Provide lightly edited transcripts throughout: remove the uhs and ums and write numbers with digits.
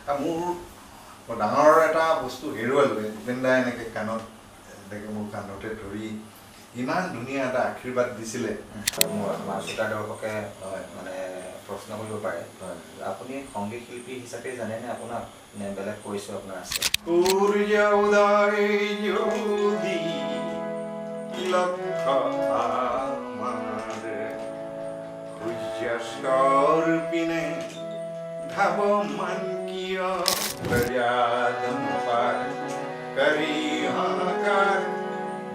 মোৰ ডাঙৰ এটা বস্তু হেৰুৱালোঁ ভূপেন দাই এনেকৈ কাণত এনেকৈ মোৰ কাণতে ধৰি ইমান ধুনীয়া এটা আশীৰ্বাদ দিছিলে। আমাৰ শ্ৰোতা দৰ্শকে মানে প্ৰশ্ন কৰিব পাৰে, আপুনি সংগীত শিল্পী হিচাপে জানেনে আপোনাক নে বেলেগ পৰিচয় আপোনাৰ আছে? সূৰ্য উদয় যদি লক্ষ্য আমাৰ সূৰ্যাস্তৰ পিনে ধাৱমান কিয় প্ৰয়াদনপাৰ কৰি হাহাকাৰ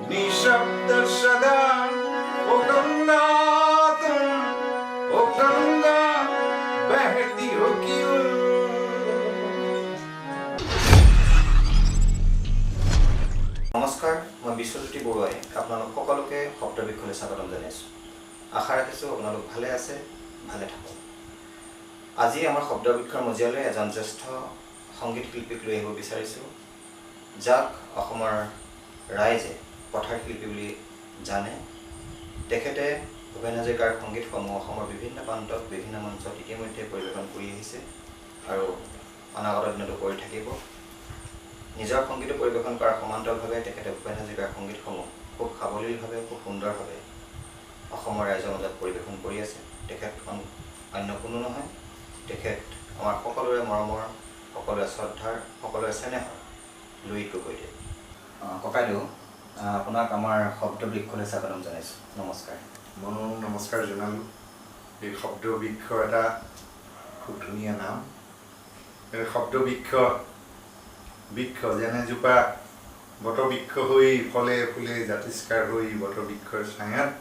নিঃশব্দ সদা ओ गंगा बहती हो क्यों। নমস্কাৰ, মই বিশ্বজ্যোতি বৰুৱাই আপোনালোক সকলোকে শব্দবৃক্ষলৈ স্বাগতম জনাইছোঁ। আশা ৰাখিছোঁ আপোনালোক ভালে আছে, ভালে থাকক। আজি আমাৰ শব্দবৃক্ষৰ মজিয়ালৈ এজন জ্যেষ্ঠ সংগীত শিল্পীক লৈ আহিব বিচাৰিছোঁ, যাক অসমৰ ৰাইজে পথাৰ শিল্পী বুলি জানে। তেখেতে ভূপেন হাজৰিকাৰ সংগীতসমূহ অসমৰ বিভিন্ন প্ৰান্তত বিভিন্ন মঞ্চত ইতিমধ্যে পৰিৱেশন কৰি আহিছে আৰু অনাগত দিনতো কৰি থাকিব। নিজৰ সংগীত পৰিৱেশন কৰাৰ সমান্তৰালভাৱে তেখেতে ভূপেন হাজৰিকাৰ সংগীতসমূহ খুব সাৱলীলভাৱে, খুব সুন্দৰভাৱে অসমৰ ৰাইজৰ মাজত পৰিৱেশন কৰি আছে। তেখেত অন্য কোনো নহয়, তেখেত আমাৰ সকলোৰে মৰমৰ, সকলোৰে শ্ৰদ্ধাৰ, সকলোৰে চেনেহৰ লুইত গগৈদেৱ। ককাইদেউ, আপোনাক আমাৰ শব্দবৃক্ষলৈ স্বাগতম জনাইছোঁ। নমস্কাৰ। ময়ো নমস্কাৰ জনালোঁ। এই শব্দবৃক্ষ এটা খুব ধুনীয়া নাম। এই শব্দবৃক্ষ যেনেজোপা বটবৃক্ষ হৈ ফলে ফুলে জাতিষ্কাৰ হৈ বটবৃক্ষৰ ছায়াত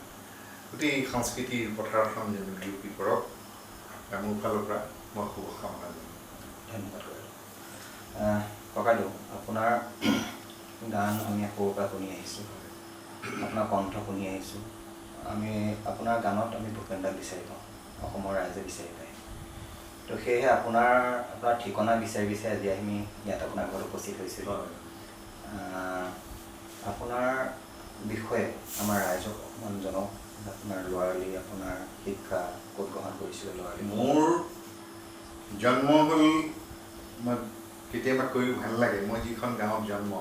গোটেই সংস্কৃতিৰ পথাৰখন যেন বিয়পি পৰক, মোৰ ফালৰ পৰা মই শুভকামনা জনালোঁ। ধন্যবাদ ককাইদেউ। আপোনাৰ গান আমি সৰুৰ পৰা শুনি আহিছোঁ, আপোনাৰ কণ্ঠ শুনি আহিছোঁ। আমি আপোনাৰ গানত আমি ভূপেন দাক বিচাৰি পাওঁ, অসমৰ ৰাইজে বিচাৰি পায়। তো সেয়েহে আপোনাৰ ঠিকনা বিচাৰি বিচাৰি আজি আমি ইয়াত আপোনাৰ ঘৰত উপস্থিত হৈছিলোঁ। আপোনাৰ বিষয়ে আমাৰ ৰাইজক অকণমান জনাওক। আপোনাৰ ল'ৰালি, আপোনাৰ শিক্ষা ক'ত গ্ৰহণ কৰিছিলে? ল'ৰালি মোৰ জন্ম হ'ল, মই কেতিয়াবা কৈও ভাল লাগে, মই যিখন গাঁৱত জন্ম,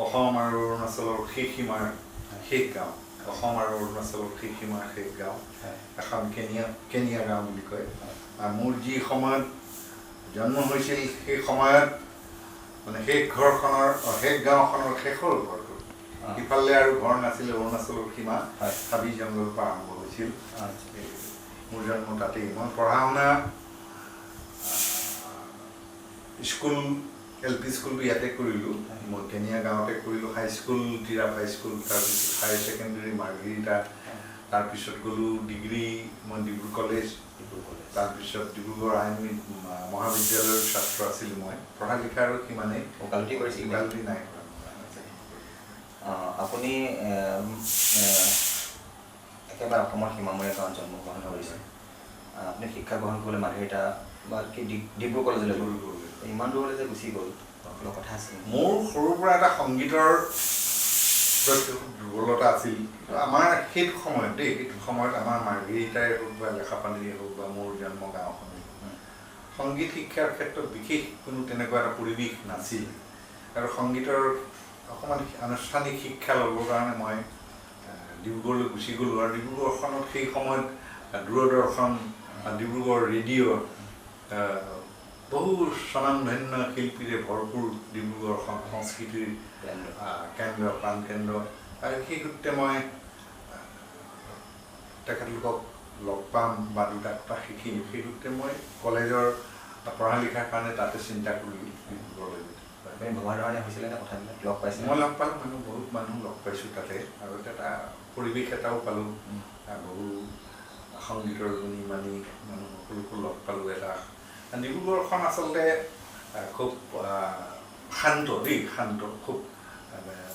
অসম আৰু অৰুণাচলৰ শেষ সীমাৰ শেষ গাঁও, অসম আৰু অৰুণাচলৰ শেষ সীমাৰ শেষ গাঁও, এখন কেনিয়া গাঁও বুলি কয়। আৰু মোৰ যি সময়ত জন্ম হৈছিল সেই সময়ত মানে শেষ গাঁওখনৰ শেষৰ ঘৰটো, সিফালে আৰু ঘৰ নাছিলে। অৰুণাচলৰ সীমা হাবি জংঘলৰ পৰা আৰম্ভ হৈছিল। মোৰ জন্ম তাতেই। মই পঢ়া শুনা স্কুল, LP স্কুলটো ইয়াতে কৰিলোঁ, মই কেনিয়া গাঁৱতে কৰিলোঁ। হাইস্কুল তিৰাপ হাইস্কুল, তাৰপিছত হায়াৰ ছেকেণ্ডেৰী মাৰ্ঘেৰিটা, তাৰপিছত গ'লোঁ ডিগ্ৰী মই ডিব্ৰু কলেজ, তাৰপিছত ডিব্ৰুগড় আইন মহাবিদ্যালয়ৰ ছাত্ৰ আছিলোঁ মই। পঢ়া লিখা আৰু সিমানেই। ওকালতি কৰিছিল? ওকালতি নাই। আপুনি একেবাৰে অসমৰ সীমামূৰীয়া গাঁৱত জন্মগ্ৰহণ কৰিছে। আপুনি শিক্ষা গ্ৰহণ কৰিবলৈ মাৰ্ঘেৰিটা বা কি ডিব্ৰু কলেজলৈ গ'ল? ইমান দূৰলৈ যে গুচি গ'ল, কিবা কথা আছে? মোৰ সৰুৰ পৰা এটা সংগীতৰ প্ৰতি দুৰ্বলতা আছিল। আমাৰ সেইটো সময়ত আমাৰ মাৰ্ঘেৰিটাই হওক বা লেখাপানীয়ে হওক বা মোৰ জন্ম গাঁওখনেই সংগীত শিক্ষাৰ ক্ষেত্ৰত বিশেষ কোনো তেনেকুৱা এটা পৰিৱেশ নাছিল। আৰু সংগীতৰ অকণমান আনুষ্ঠানিক শিক্ষা ল'বৰ কাৰণে মই ডিব্ৰুগড়লৈ গুচি গ'লোঁ। আৰু ডিব্ৰুগড়খনত সেই সময়ত দূৰদৰ্শন, ডিব্ৰুগড় ৰেডিঅ', বহু স্বনামধন্য শিল্পীৰে ভৰপূৰ ডিব্ৰুগড়খন সংস্কৃতিৰ কেন্দ্ৰ, প্ৰাণকেন্দ্ৰ। আৰু সেই সূত্ৰে মই তেখেতলোকক লগ পাম বা দুটা কথা শিকিম, সেই সূত্ৰে মই কলেজৰ পঢ়া লিখাৰ কাৰণে তাতে চিন্তা কৰিলোঁ ডিব্ৰুগড়লৈ। ভবা ধৰণে হৈছিলে নে কথাবিলাক? লগ পাইছিল? মই লগ পালোঁ, বহুত মানুহ লগ পাইছোঁ তাতে। আৰু এটা পৰিৱেশ এটাও পালোঁ, বহু সংগীতৰ গুণী মানি মানুহ সকলোকো লগ পালোঁ। এটা ডিব্ৰুগড়খন আচলতে খুব শান্ত, খুব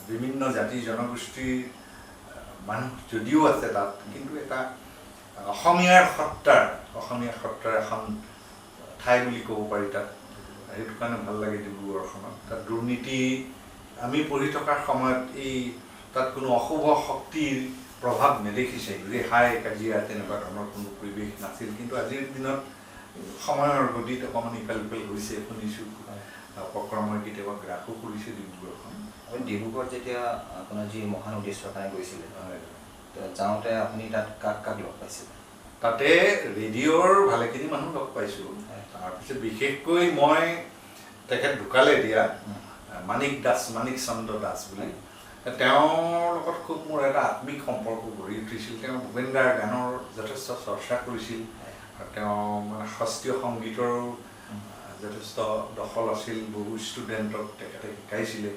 বিভিন্ন জাতি জনগোষ্ঠীৰ মানুহ যদিও আছে তাত, কিন্তু এটা অসমীয়া সত্তাৰ এখন ঠাই বুলি ক'ব পাৰি তাত। সেইটো কাৰণে ভাল লাগে ডিব্ৰুগড়খনত। তাত দুৰ্নীতি, আমি পঢ়ি থকাৰ সময়ত তাত কোনো অশুভ শক্তিৰ প্ৰভাৱ নেদেখিছে। ৰেহাই কাজিয়া তেনেকুৱা ধৰণৰ কোনো পৰিৱেশ নাছিল। কিন্তু আজিৰ দিনত সময়ৰ গতিত অকণমান ইফাল সিফাল হৈছে শুনিছোঁ উপক্ৰমৰ কেতিয়াবা গ্ৰাসো কৰিছে ডিব্ৰুগড়খন আপুনি ডিব্ৰুগড়ত যেতিয়া আপোনাৰ যি মহান উদ্দেশ্যৰ কাৰণে গৈছিলে হয় যাওঁতে আপুনি তাত কাক কাক লগ পাইছিলে তাতে ৰেডিঅ'ৰ ভালেখিনি মানুহ লগ পাইছোঁ তাৰপিছত বিশেষকৈ মই তেখেত ঢুকালে এতিয়া মাণিক চন্দ্ৰ দাস বুলি তেওঁৰ লগত খুব মোৰ এটা আত্মিক সম্পৰ্ক গঢ়ি উঠিছিল তেওঁ ভূপেন দাৰ গানৰ যথেষ্ট চৰ্চা কৰিছিল আৰু তেওঁ মানে শাস্ত্ৰীয় সংগীতৰো যথেষ্ট দখল আছিল বহু ষ্টুডেণ্টক তেখেতে শিকাইছিলে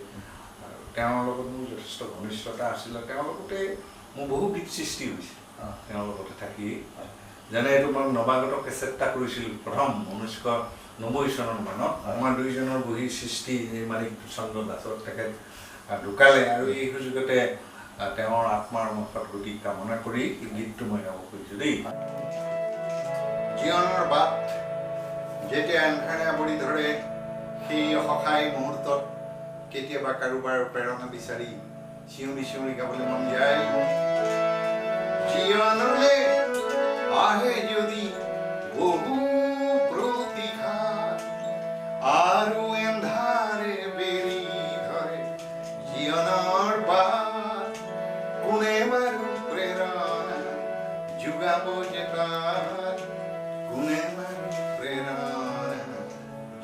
আৰু তেওঁৰ লগত মোৰ যথেষ্ট ঘনিষ্ঠতা আছিলে তেওঁৰ লগতে মোৰ বহু গীত সৃষ্টি হৈছিল তেওঁৰ লগতে থাকি যেনে এইটো মই নৱাগত কেছেট এটা কৰিছিলোঁ প্ৰথম 1990 চনৰ মানত আমাৰ দুইজনৰ বহি সৃষ্টি মাণিক চন্দ্ৰ দাসৰ তেখেত ঢুকালে আৰু এই সুযোগতে তেওঁৰ আত্মাৰ মুখত গতি কামনা কৰি এই গীতটো মই গাব খুজিছোঁ দেই জীৱনৰ বাট যেতিয়া এন্ধাৰে আৱৰি ধৰে সেই অসহায় মুহূৰ্তত কেতিয়াবা কাৰোবাৰ প্ৰেৰণা বিচাৰি চিঞৰি চিঞৰি গাবলৈ মন যায় জীৱনলৈ আহে যদি বহু প্ৰতিঘাত আৰু এন্ধাৰে বেৰি ধৰে জীৱনৰ বাট কোনে বাৰু প্ৰেৰণা যোগাব যে তাত কোনে বাৰু প্ৰেৰণা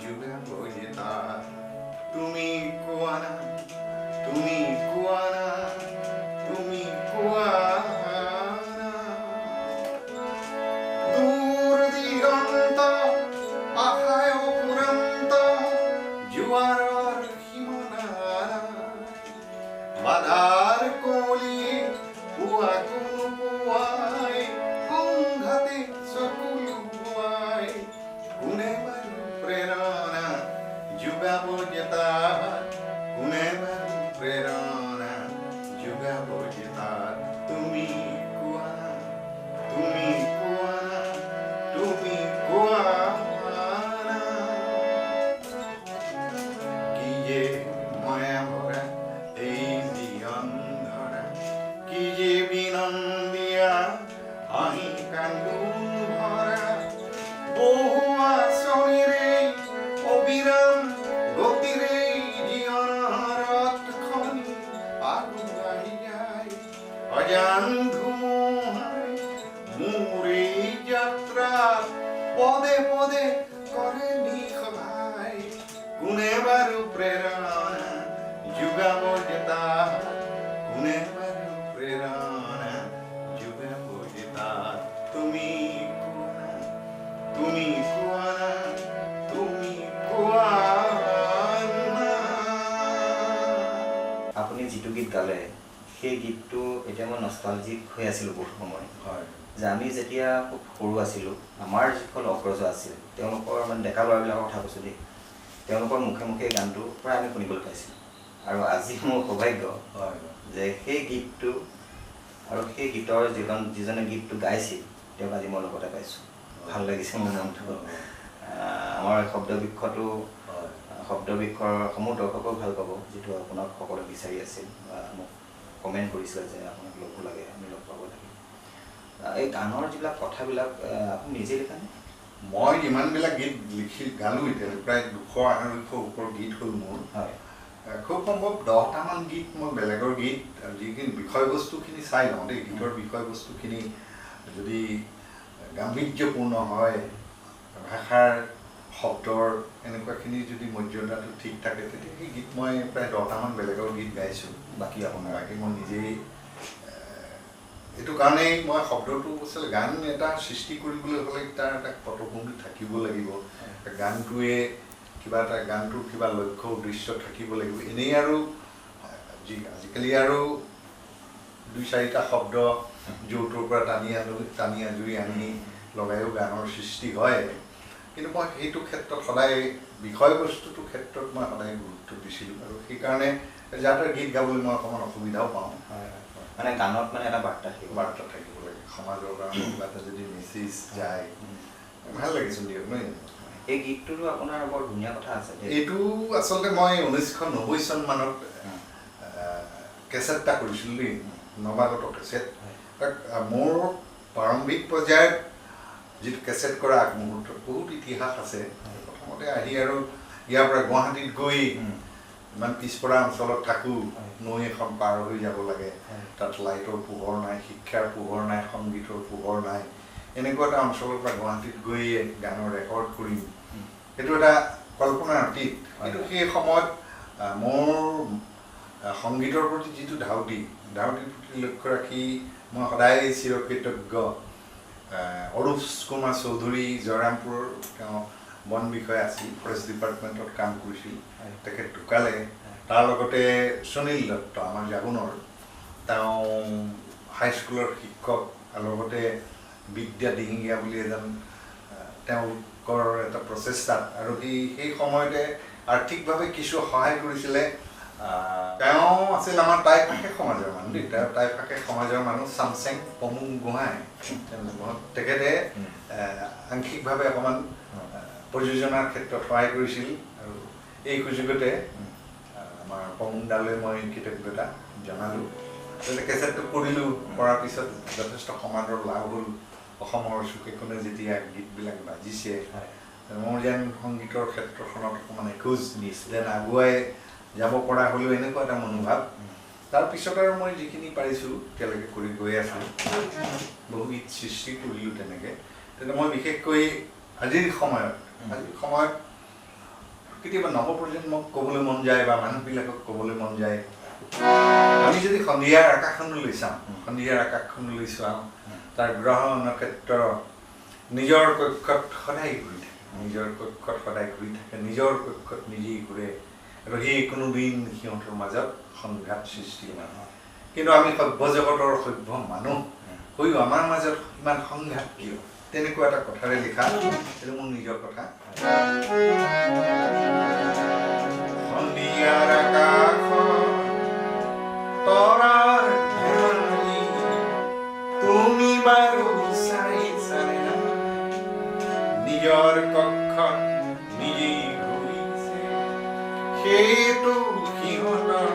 যোগাব যে তাত তুমি কোৱা না তুমি কোৱা না তুমি কোৱা বাধাৰ কলি পুয়া কোনো পুয়াই সংঘাতে চকুল পুয়াই কোনে বাৰু প্ৰেৰণা যোগাব যে তাত কোনে বাৰু প্ৰেৰণা যোগাব যে তাত তুমি কোৱা না তুমি কোৱা না তুমি কোৱা না কি যে মায়া ভৰা এই জীৱন ধৰা কি যে বিনন্দিয়া হাঁহি কান্দোন ভৰা বহু আঁচনিৰে অবিৰাম গতিৰে জীৱনৰ ৰথখন আগুৱাই যায় অজান ধুমুহাই মোৰ এই যাত্ৰা পদে পদে কৰে নিসহায় কোনে বাৰু প্ৰেৰণা যোগাব যে তাত কোনে বাৰু প্ৰেৰণা যোগাব যে তাত তুমি কোৱা তুমি কোৱা না তুমি কোৱা না আপুনি যিটো গীত গালে সেই গীতটো এতিয়া মই নষ্টালজিক হৈ আছিলোঁ বহুত সময় হয় যে আমি যেতিয়া খুব সৰু আছিলোঁ আমাৰ যিসকল অগ্ৰজ আছিল তেওঁলোকৰ মানে ডেকা ল'ৰাবিলাকৰ কথা কৈছোঁ দেই তেওঁলোকৰ মুখে মুখে গানটো প্ৰায় আমি শুনিবলৈ পাইছিলোঁ আৰু আজি মোৰ সৌভাগ্য যে সেই গীতটো আৰু সেই গীতৰ যিজনে গীতটো গাইছিল তেওঁক আজি মই লগতে পাইছোঁ ভাল লাগিছে মোৰ নামটো আমাৰ শব্দবৃক্ষৰ সমূহ দৰ্শকেও ভাল পাব যিটো আপোনাক সকলোৱে বিচাৰি আছিল বা মোক কমেণ্ট কৰিছিলে যে আপোনাক লগো লাগে আমি লগ পাব লাগে এই গানৰ যিবিলাক কথাবিলাক আপুনি নিজে লিখানে মই ইমানবিলাক গীত গালোঁ এতিয়া প্ৰায় 200-250 ওপৰ গীত হ'ল মোৰ হয় খুব সম্ভৱ 10টামান গীত মই বেলেগৰ গীত যিখিনি বিষয়বস্তুখিনি চাই লওঁ দেই গীতৰ বিষয়বস্তুখিনি যদি গাম্ভীৰ্যপূৰ্ণ হয় ভাষাৰ শব্দৰ এনেকুৱাখিনি যদি মৰ্যাদাটো ঠিক থাকে তেতিয়া সেই গীত মই প্ৰায় 10টামান বেলেগৰ গীত গাইছোঁ বাকী মই নিজেই এইটো কাৰণেই মই শব্দটো আচলতে গান এটা সৃষ্টি কৰিবলৈ হ'লে তাৰ এটা পটভূমি থাকিব লাগিব গানটোৱে কিবা এটা গানটোৰ কিবা লক্ষ্য উদ্দেশ্য থাকিব লাগিব এনেই আৰু আজিকালি আৰু 2-4টা শব্দ য'ৰ পৰা টানি আজুৰি আনি লগায়ো গানৰ সৃষ্টি হয় কিন্তু মই সেইটো ক্ষেত্ৰত সদায় বিষয়বস্তুটোৰ ক্ষেত্ৰত মই সদায় গুৰুত্ব দিছিলোঁ আৰু সেইকাৰণে যাতে গীত গাবলৈ মই অকণমান অসুবিধাও পাওঁ মানে গানত মানে এটা বাৰ্তা থাকিব লাগে সমাজৰ কাৰণে কিবা এটা যদি মেছেজ যায় ভাল লাগিছিল দিয়ক নহয় এই গীতটোতো আপোনাৰ বৰ ধুনীয়া কথা আছে এইটো আচলতে মই 1990 চন মানত কেছেট এটা কৰিছিলোঁ দেই নৱাগত কেছেট মোৰ প্ৰাৰম্ভিক পৰ্যায়ত যিটো কেছেট কৰা আগমুহূৰ্তত বহুত ইতিহাস আছে প্ৰথমতে আহি আৰু ইয়াৰ পৰা গুৱাহাটীত গৈ ইমান পিছপৰা অঞ্চলত থাকোঁ নৈ এখন পাৰ হৈ যাব লাগে তাত লাইটৰ পোহৰ নাই শিক্ষাৰ পোহৰ নাই সংগীতৰ পোহৰ নাই এনেকুৱা এটা অঞ্চলৰ পৰা গুৱাহাটীত গৈ গানৰ ৰেকৰ্ড কৰিম সেইটো এটা কল্পনাৰ অতীত কিন্তু সেই সময়ত মোৰ সংগীতৰ প্ৰতি যিটো ধাউতিৰ প্ৰতি লক্ষ্য ৰাখি মই সদায় চিৰকৃতজ্ঞ অৰূপ কুমাৰ চৌধুৰী জয়ৰামপুৰৰ তেওঁ বন বিষয়া আছিল ফৰেষ্ট ডিপাৰ্টমেণ্টত কাম কৰিছিল তেখেত ঢুকালে তাৰ লগতে সুনীল দত্ত আমাৰ জাগুনৰ তেওঁ হাইস্কুলৰ শিক্ষক আৰু লগতে বিদ্যা দিহিঙীয়া বুলি এজন তেওঁলোকৰ এটা প্ৰচেষ্টাত আৰু সেই সময়তে আৰ্থিকভাৱে কিছু সহায় কৰিছিলে তেওঁ আছিল আমাৰ টাইফাকে সমাজৰ মানুহ দেই টাইফাকে সমাজৰ মানুহ চামচেং পমুং গোহাঁই তেখেতে আংশিকভাৱে অকণমান প্ৰযোজনাৰ ক্ষেত্ৰত সহায় কৰিছিল আৰু এই সুযোগতে আমাৰ পমুংদালৈ মই কৃতজ্ঞতা জনালোঁ কেছেটটো কৰিলোঁ কৰাৰ পিছত যথেষ্ট সমাদৰ লাভ হ'ল অসমৰ চুকে কোণে যেতিয়া গীতবিলাক বাজিছে মোৰ যেন সংগীতৰ ক্ষেত্ৰখনত অকণমান এখোজ যেন আগুৱাই যাব পৰা হ'লেও এনেকুৱা এটা মনোভাৱ তাৰপিছত আৰু মই যিখিনি পাৰিছোঁ এতিয়ালৈকে কৰি গৈ আছোঁ বহু গীত সৃষ্টি কৰিলোঁ তেনেকৈ তেতিয়া মই বিশেষকৈ আজিৰ সময়ত কেতিয়াবা নৱপ্ৰজন্মক ক'বলৈ মন যায় বা মানুহবিলাকক ক'বলৈ মন যায় আমি যদি সন্ধিয়াৰ আকাশখনলৈ চাওঁ সন্ধিয়াৰ আকাশখনলৈ চাওঁ তাৰ গ্ৰহ নক্ষত্ৰ নিজৰ কক্ষত সদায় ঘূৰি থাকে নিজৰ কক্ষত নিজেই ঘূৰে আৰু সেই কোনোদিন সিহঁতৰ মাজত সংঘাত সৃষ্টি নহয় কিন্তু আমি সভ্য জগতৰ সভ্য মানুহ হৈও আমাৰ মাজত ইমান সংঘাত কিয় তেনেকুৱা এটা কথাৰে লিখা সেইটো মোৰ নিজৰ কথা সন্ধিয়াৰ আকাশত তৰাৰ ধেমালি তুমি বাৰু চাইছানে নিজৰ কক্ষত নিজেই ঘূৰিছে সেইটো সিহঁতৰ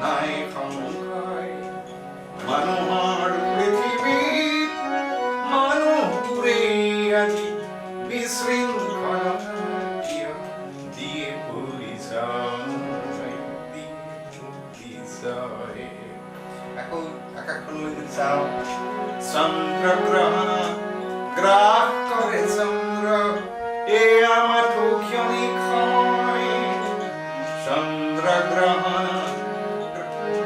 নাই সংশয় মানুহৰ পৃথিৱীত মানুহবোৰে আজি বিশৃংখলতা কিয় দিয়ে পৰিচয় আকৌ আকাশখনলৈ যদি চাওঁ চন্দ্ৰগ্ৰহণ গ্ৰাস কৰে চন্দ্ৰ এয়া মাথো ক্ষণিক সময় চন্দ্ৰগ্ৰহণ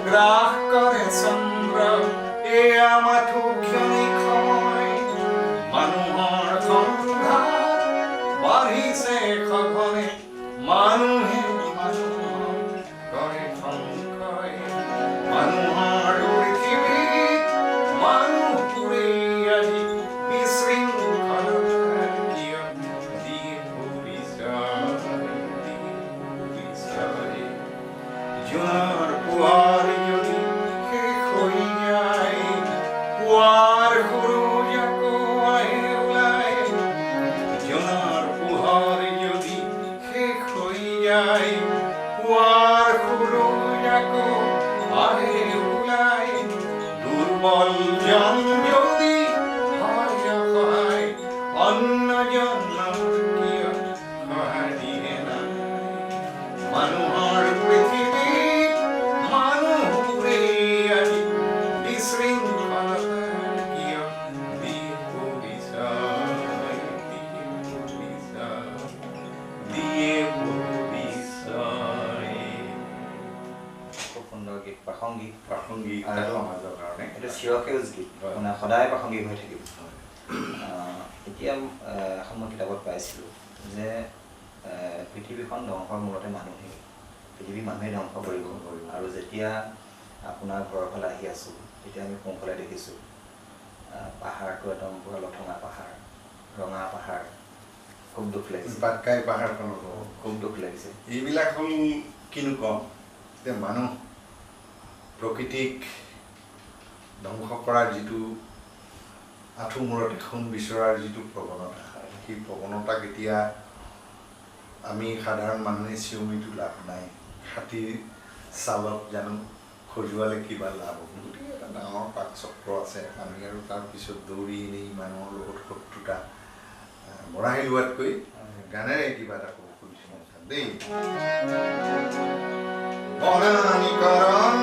গ্ৰাস কৰে চন্দ্ৰ এয়া মাথো ক্ষণিক সময় মানুহৰ সংঘাত বাঢ়িছে সঘনে মানুহে মানুহক কৰে সংশয় মানুহৰ পৃথিৱীত মানুহবোৰে আজি বিশৃংখলতা কিয় দিয়ে পৰিচয় জোনাৰ পোৱাৰ যদি শেষ হৈ যায় পুৱাৰ সূৰুজ আকৌ আহে ওলাই জোনাৰ পোহৰ যদি শেষ হৈ যায় পুৱাৰ সূৰুজ আকৌ আহে ওলাই দুৰ্বল জন যদি হয় অসহায় অন্যজন কিয় সহায় দিয়ে নাই মানুহৰ পৃথিৱীত মানুহবোৰে আজি বিশৃংখলতা কিয় দিয়ে পৰিচয় খুব সুন্দৰ গীত প্ৰাসংগিক আৰু সমাজৰ কাৰণে এইটো চিৰসেউজ গীত মানে সদায় প্ৰাসংগিক হৈ থাকিব এতিয়া এখন মই কিতাপত পাইছিলোঁ যে পৃথিৱীখন ধ্বংসৰ মূলতে মানুহেই পৃথিৱী মানুহে ধ্বংস কৰিব আৰু যেতিয়া আপোনাৰ ঘৰৰ ফালে আহি আছোঁ তেতিয়া আমি সোঁফালে দেখিছোঁ পাহাৰটো একদম পুৰা লঠঙা পাহাৰ ৰঙা পাহাৰ খুব দুখ লাগিছে পাটকাই পাহাৰখনৰ খুব দুখ লাগিছে এইবিলাক হ'ল কিনো কম যে মানুহ প্ৰকৃতিক ধ্বংস কৰাৰ যিটো আঁঠু মূৰত এখন বিচৰাৰ যিটো প্ৰৱণতা সেই প্ৰৱণতাক এতিয়া আমি সাধাৰণ মানুহে চিঞৰিতো লাভ নাই হাতীৰ ছালত জানো খজুৱালে কিবা লাভ হ'ব গতিকে এটা ডাঙৰ পাকচক্ৰ আছে আমি আৰু তাৰপিছত দৌৰি এনেই মানুহৰ লগত শত্ৰুতা বৰাহী লোৱাতকৈ গানেৰে কিবা এটা ক'ব খুজিছোঁ দেই। বনানীকৰণ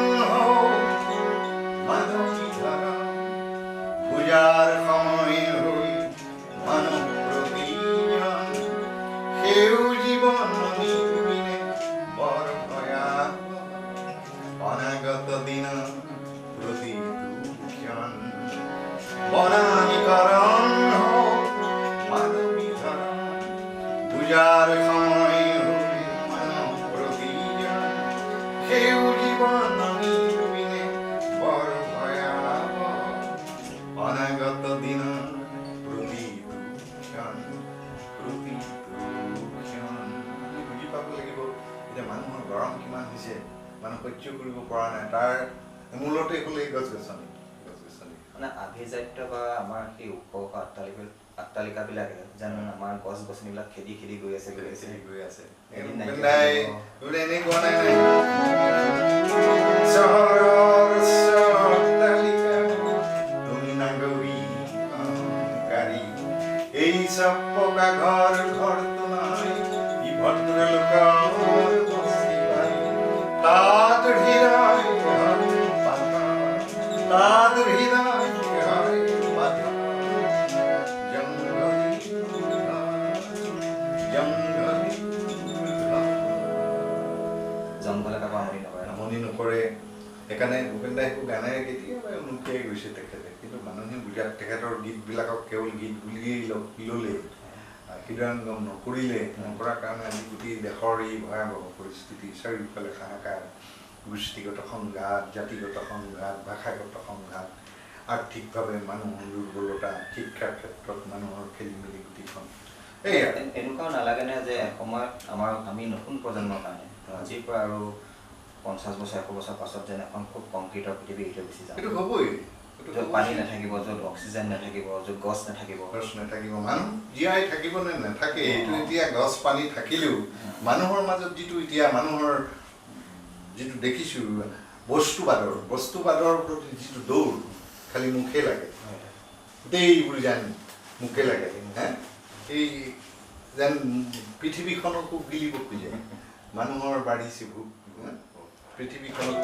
মানৱী ধৰণ পূজাৰ সময় হৈ মানুহ প্ৰতিজন সেউ জীৱন নিবিনে বৰ ভয়াৱহ অনাগত দিন প্ৰতিটো ক্ষণ বনানীকৰণ মানৱী ধৰণ পূজাৰ সময় হৈ মানুহ প্ৰতিজন সেউ জীৱন নিবিনে বৰ ভয়াৱহ অনাগত দিন প্ৰতিটো ক্ষণ বুজি পাব লাগিব এতিয়া মানুহৰ গৰম কিমান হৈছে, মানুহ সহ্য কৰিব পৰা নাই, তাৰ মূলতে হ'ল এই গছ গছনি। মানে আভিজাত্য বা আমাৰ সেই ওখ অট্টালিকাবিলাকে যেন আমাৰ গছ গছনিবিলাক খেদি খেদি গৈ আছে এনেকুৱা নাই চহৰৰ অট্টালিকা তুমি নাগৰিক এই চব পকা ঘৰটো নহয় ই ভদ্ৰলোকৰ বস্তি বাৰী তাত হৃদয় তাত হৃদয় জংঘলে কাকো আমনি নকৰে। সেইকাৰণে ভূপেন দাই গানেৰে কেতিয়াবা উনুকিয়াই গৈছে তেখেতে, কিন্তু মানুহে বুজাত তেখেতৰ গীতবিলাকক কেৱল গীত বুলিয়েই ল'লে, হৃদয়ংগম নকৰিলে। নকৰাৰ কাৰণে আজি গোটেই দেশৰ এই ভয়াৱহ পৰিস্থিতি, চাৰিওফালে হাহাকাৰ, গোষ্ঠীগত সংঘাত, জাতিগত সংঘাত, ভাষাগত সংঘাত, আৰ্থিকভাৱে মানুহৰ দুৰ্বলতা, শিক্ষাৰ ক্ষেত্ৰত মানুহৰ খেলি মেলি গোটেইখন। এনেকুৱাও নালাগেনে যে এসময়ত আমি নতুন প্ৰজন্মৰ কাৰণে আজিৰ পৰা আৰু 50 বছৰ 100 বছৰ পাছত যেন এখন খুব কংক্ৰিটৰ পৃথিৱী এৰি গুচি যাম, সেইটো হ'বই। য'ত পানী নাথাকিব, য'ত অক্সিজেন নাথাকিব, য'ত গছ নাথাকিব, মানুহ জীয়াই থাকিব নে নাথাকে এইটো এতিয়া গছ পানী থাকিলেও মানুহৰ মাজত যিটো এতিয়া মানুহৰ যিটো দেখিছোঁ বস্তুবাদৰ প্ৰতি যিটো দৌৰ, খালি মুখে লাগে, গোটেইবোৰ যেন মুখে লাগে, এই যেন পৃথিৱীখনকো গিলিব খোজে। মানুহৰ বাঢ়িছে ভোক, পৃথিৱীখনক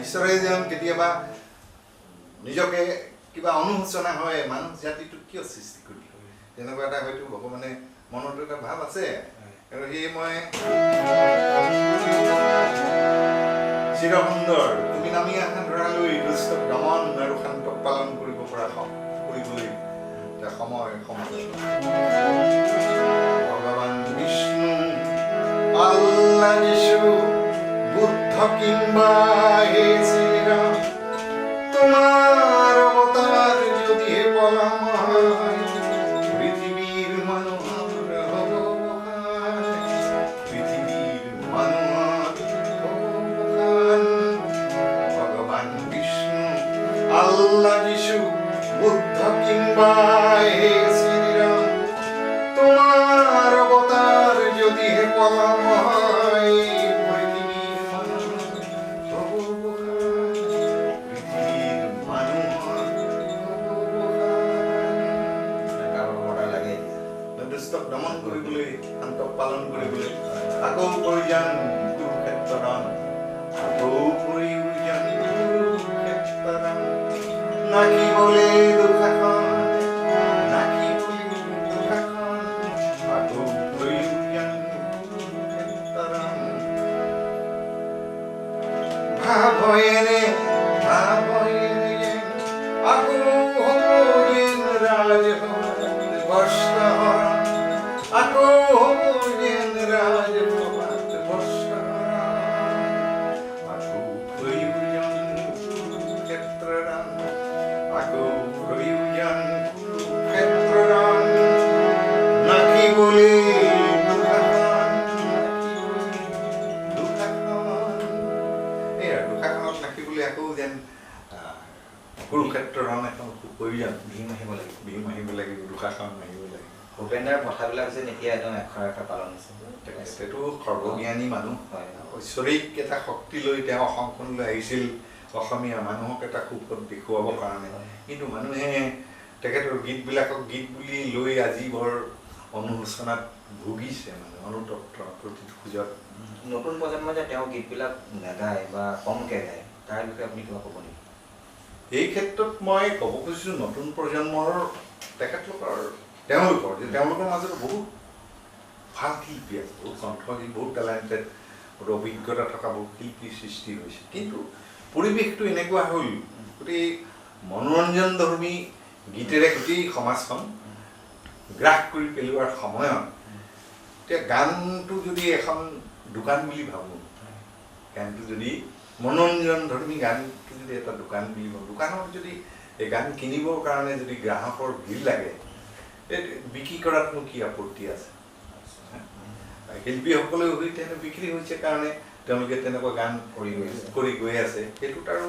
ঈশ্বৰে যেন কেতিয়াবা নিজকে কিবা অনুশোচনা হয়, মানুহ জাতিটোক কিয় সৃষ্টি কৰিলে, তেনেকুৱা এটা হয়তো ভগৱানে মনত এটা ভাৱ আছে। আৰু সেয়ে মই চিৰসুন্দৰ তুমি নামি আহা ধৰালৈ দুষ্ট দমন আৰু শান্তক পালন কৰিব পৰা কৰিবলৈ সময় ভগৱান বিষ্ণু, আল্লাহ, যীশু, বুদ্ধ কিংবা হে শ্রীরাম, তোমার অবতার যদি বলম হয়, পৃথিবীর মানুষ হব মহান, পৃথিবীর মানুষ হব মহান। ভগবান বিষ্ণু, আল্লাহ, যীশু, বুদ্ধ কিংবা হে শ্রীরাম, তোমার অবতার যদি বলম হয়, পালন কৰিবলৈ আকৌ পৰিজন কুৰুক্ষেত্ৰৰণ আকৌ পৰিজন কুৰুক্ষেত্ৰৰণ নাকিবলে দুঃশাসন নাকিবলে দুঃশাসন আকৌ পৰিজন কুৰুক্ষেত্ৰৰণ ভাৱয়েনে আকৌ হ'ব যেন ৰাজভৱন আকৌ হ'ব যেন ৰাজভৱন আকৌ প্ৰয়োজন কুৰুক্ষেত্ৰৰণ আকৌ প্ৰয়োজন কুৰুক্ষেত্ৰৰণ নাকিবলে আকৌ যেন কুৰুক্ষেত্ৰৰণ এখন খুব প্ৰয়োজন ভীম আহিব লাগিব দুঃশাসন আহিব লাগিব ভূপেন্দ্ৰৰ কথাবিলাক যে এতিয়া একদম এশাৰ পালন হৈছে তেখেতেতো সৰ্বজ্ঞানী মানুহ হয় ঐশ্বৰিক এটা শক্তি লৈ তেওঁ অসমখনলৈ আহিছিল অসমীয়া মানুহক এটা সুখত দেখুৱাবৰ কাৰণে কিন্তু মানুহে তেখেতৰ গীতবিলাকক গীত বুলি লৈ আজি বৰ অনুশোচনাত ভুগিছে মানে অনুতপ্ত প্ৰতিটো খোজত নতুন প্ৰজন্মই যে তেওঁ গীতবিলাক নাগায় বা কমকৈ গায় তাৰ বিষয়ে আপুনি কিবা ক'ব নেকি এই ক্ষেত্ৰত মই ক'ব খুজিছোঁ নতুন প্ৰজন্মৰ তেওঁলোকৰ মাজত বহুত ভাল শিল্পী আছে বহুত কণ্ঠশীল বহুত টেলেণ্টেড বহুত অভিজ্ঞতা থকা বহুত শিল্পীৰ সৃষ্টি হৈছে কিন্তু পৰিৱেশটো এনেকুৱা হ'ল গোটেই মনোৰঞ্জনধৰ্মী গীতেৰে গোটেই সমাজখন গ্ৰাস কৰি পেলোৱাৰ সময়ত এতিয়া গানটো যদি এখন দোকান বুলি ভাবোঁ গানটো যদি মনোৰঞ্জনধৰ্মী গানটো যদি এটা দোকান বুলি ভাবোঁ দোকানত যদি এই গান কিনিবৰ কাৰণে যদি গ্ৰাহকৰ ভিৰ লাগে বিক্ৰী কৰাতনো কি আপত্তি আছে শিল্পীসকলেও তেনে বিক্ৰী হৈছে কাৰণে তেওঁলোকে তেনেকুৱা গান কৰি গৈ আছে সেইটোত আৰু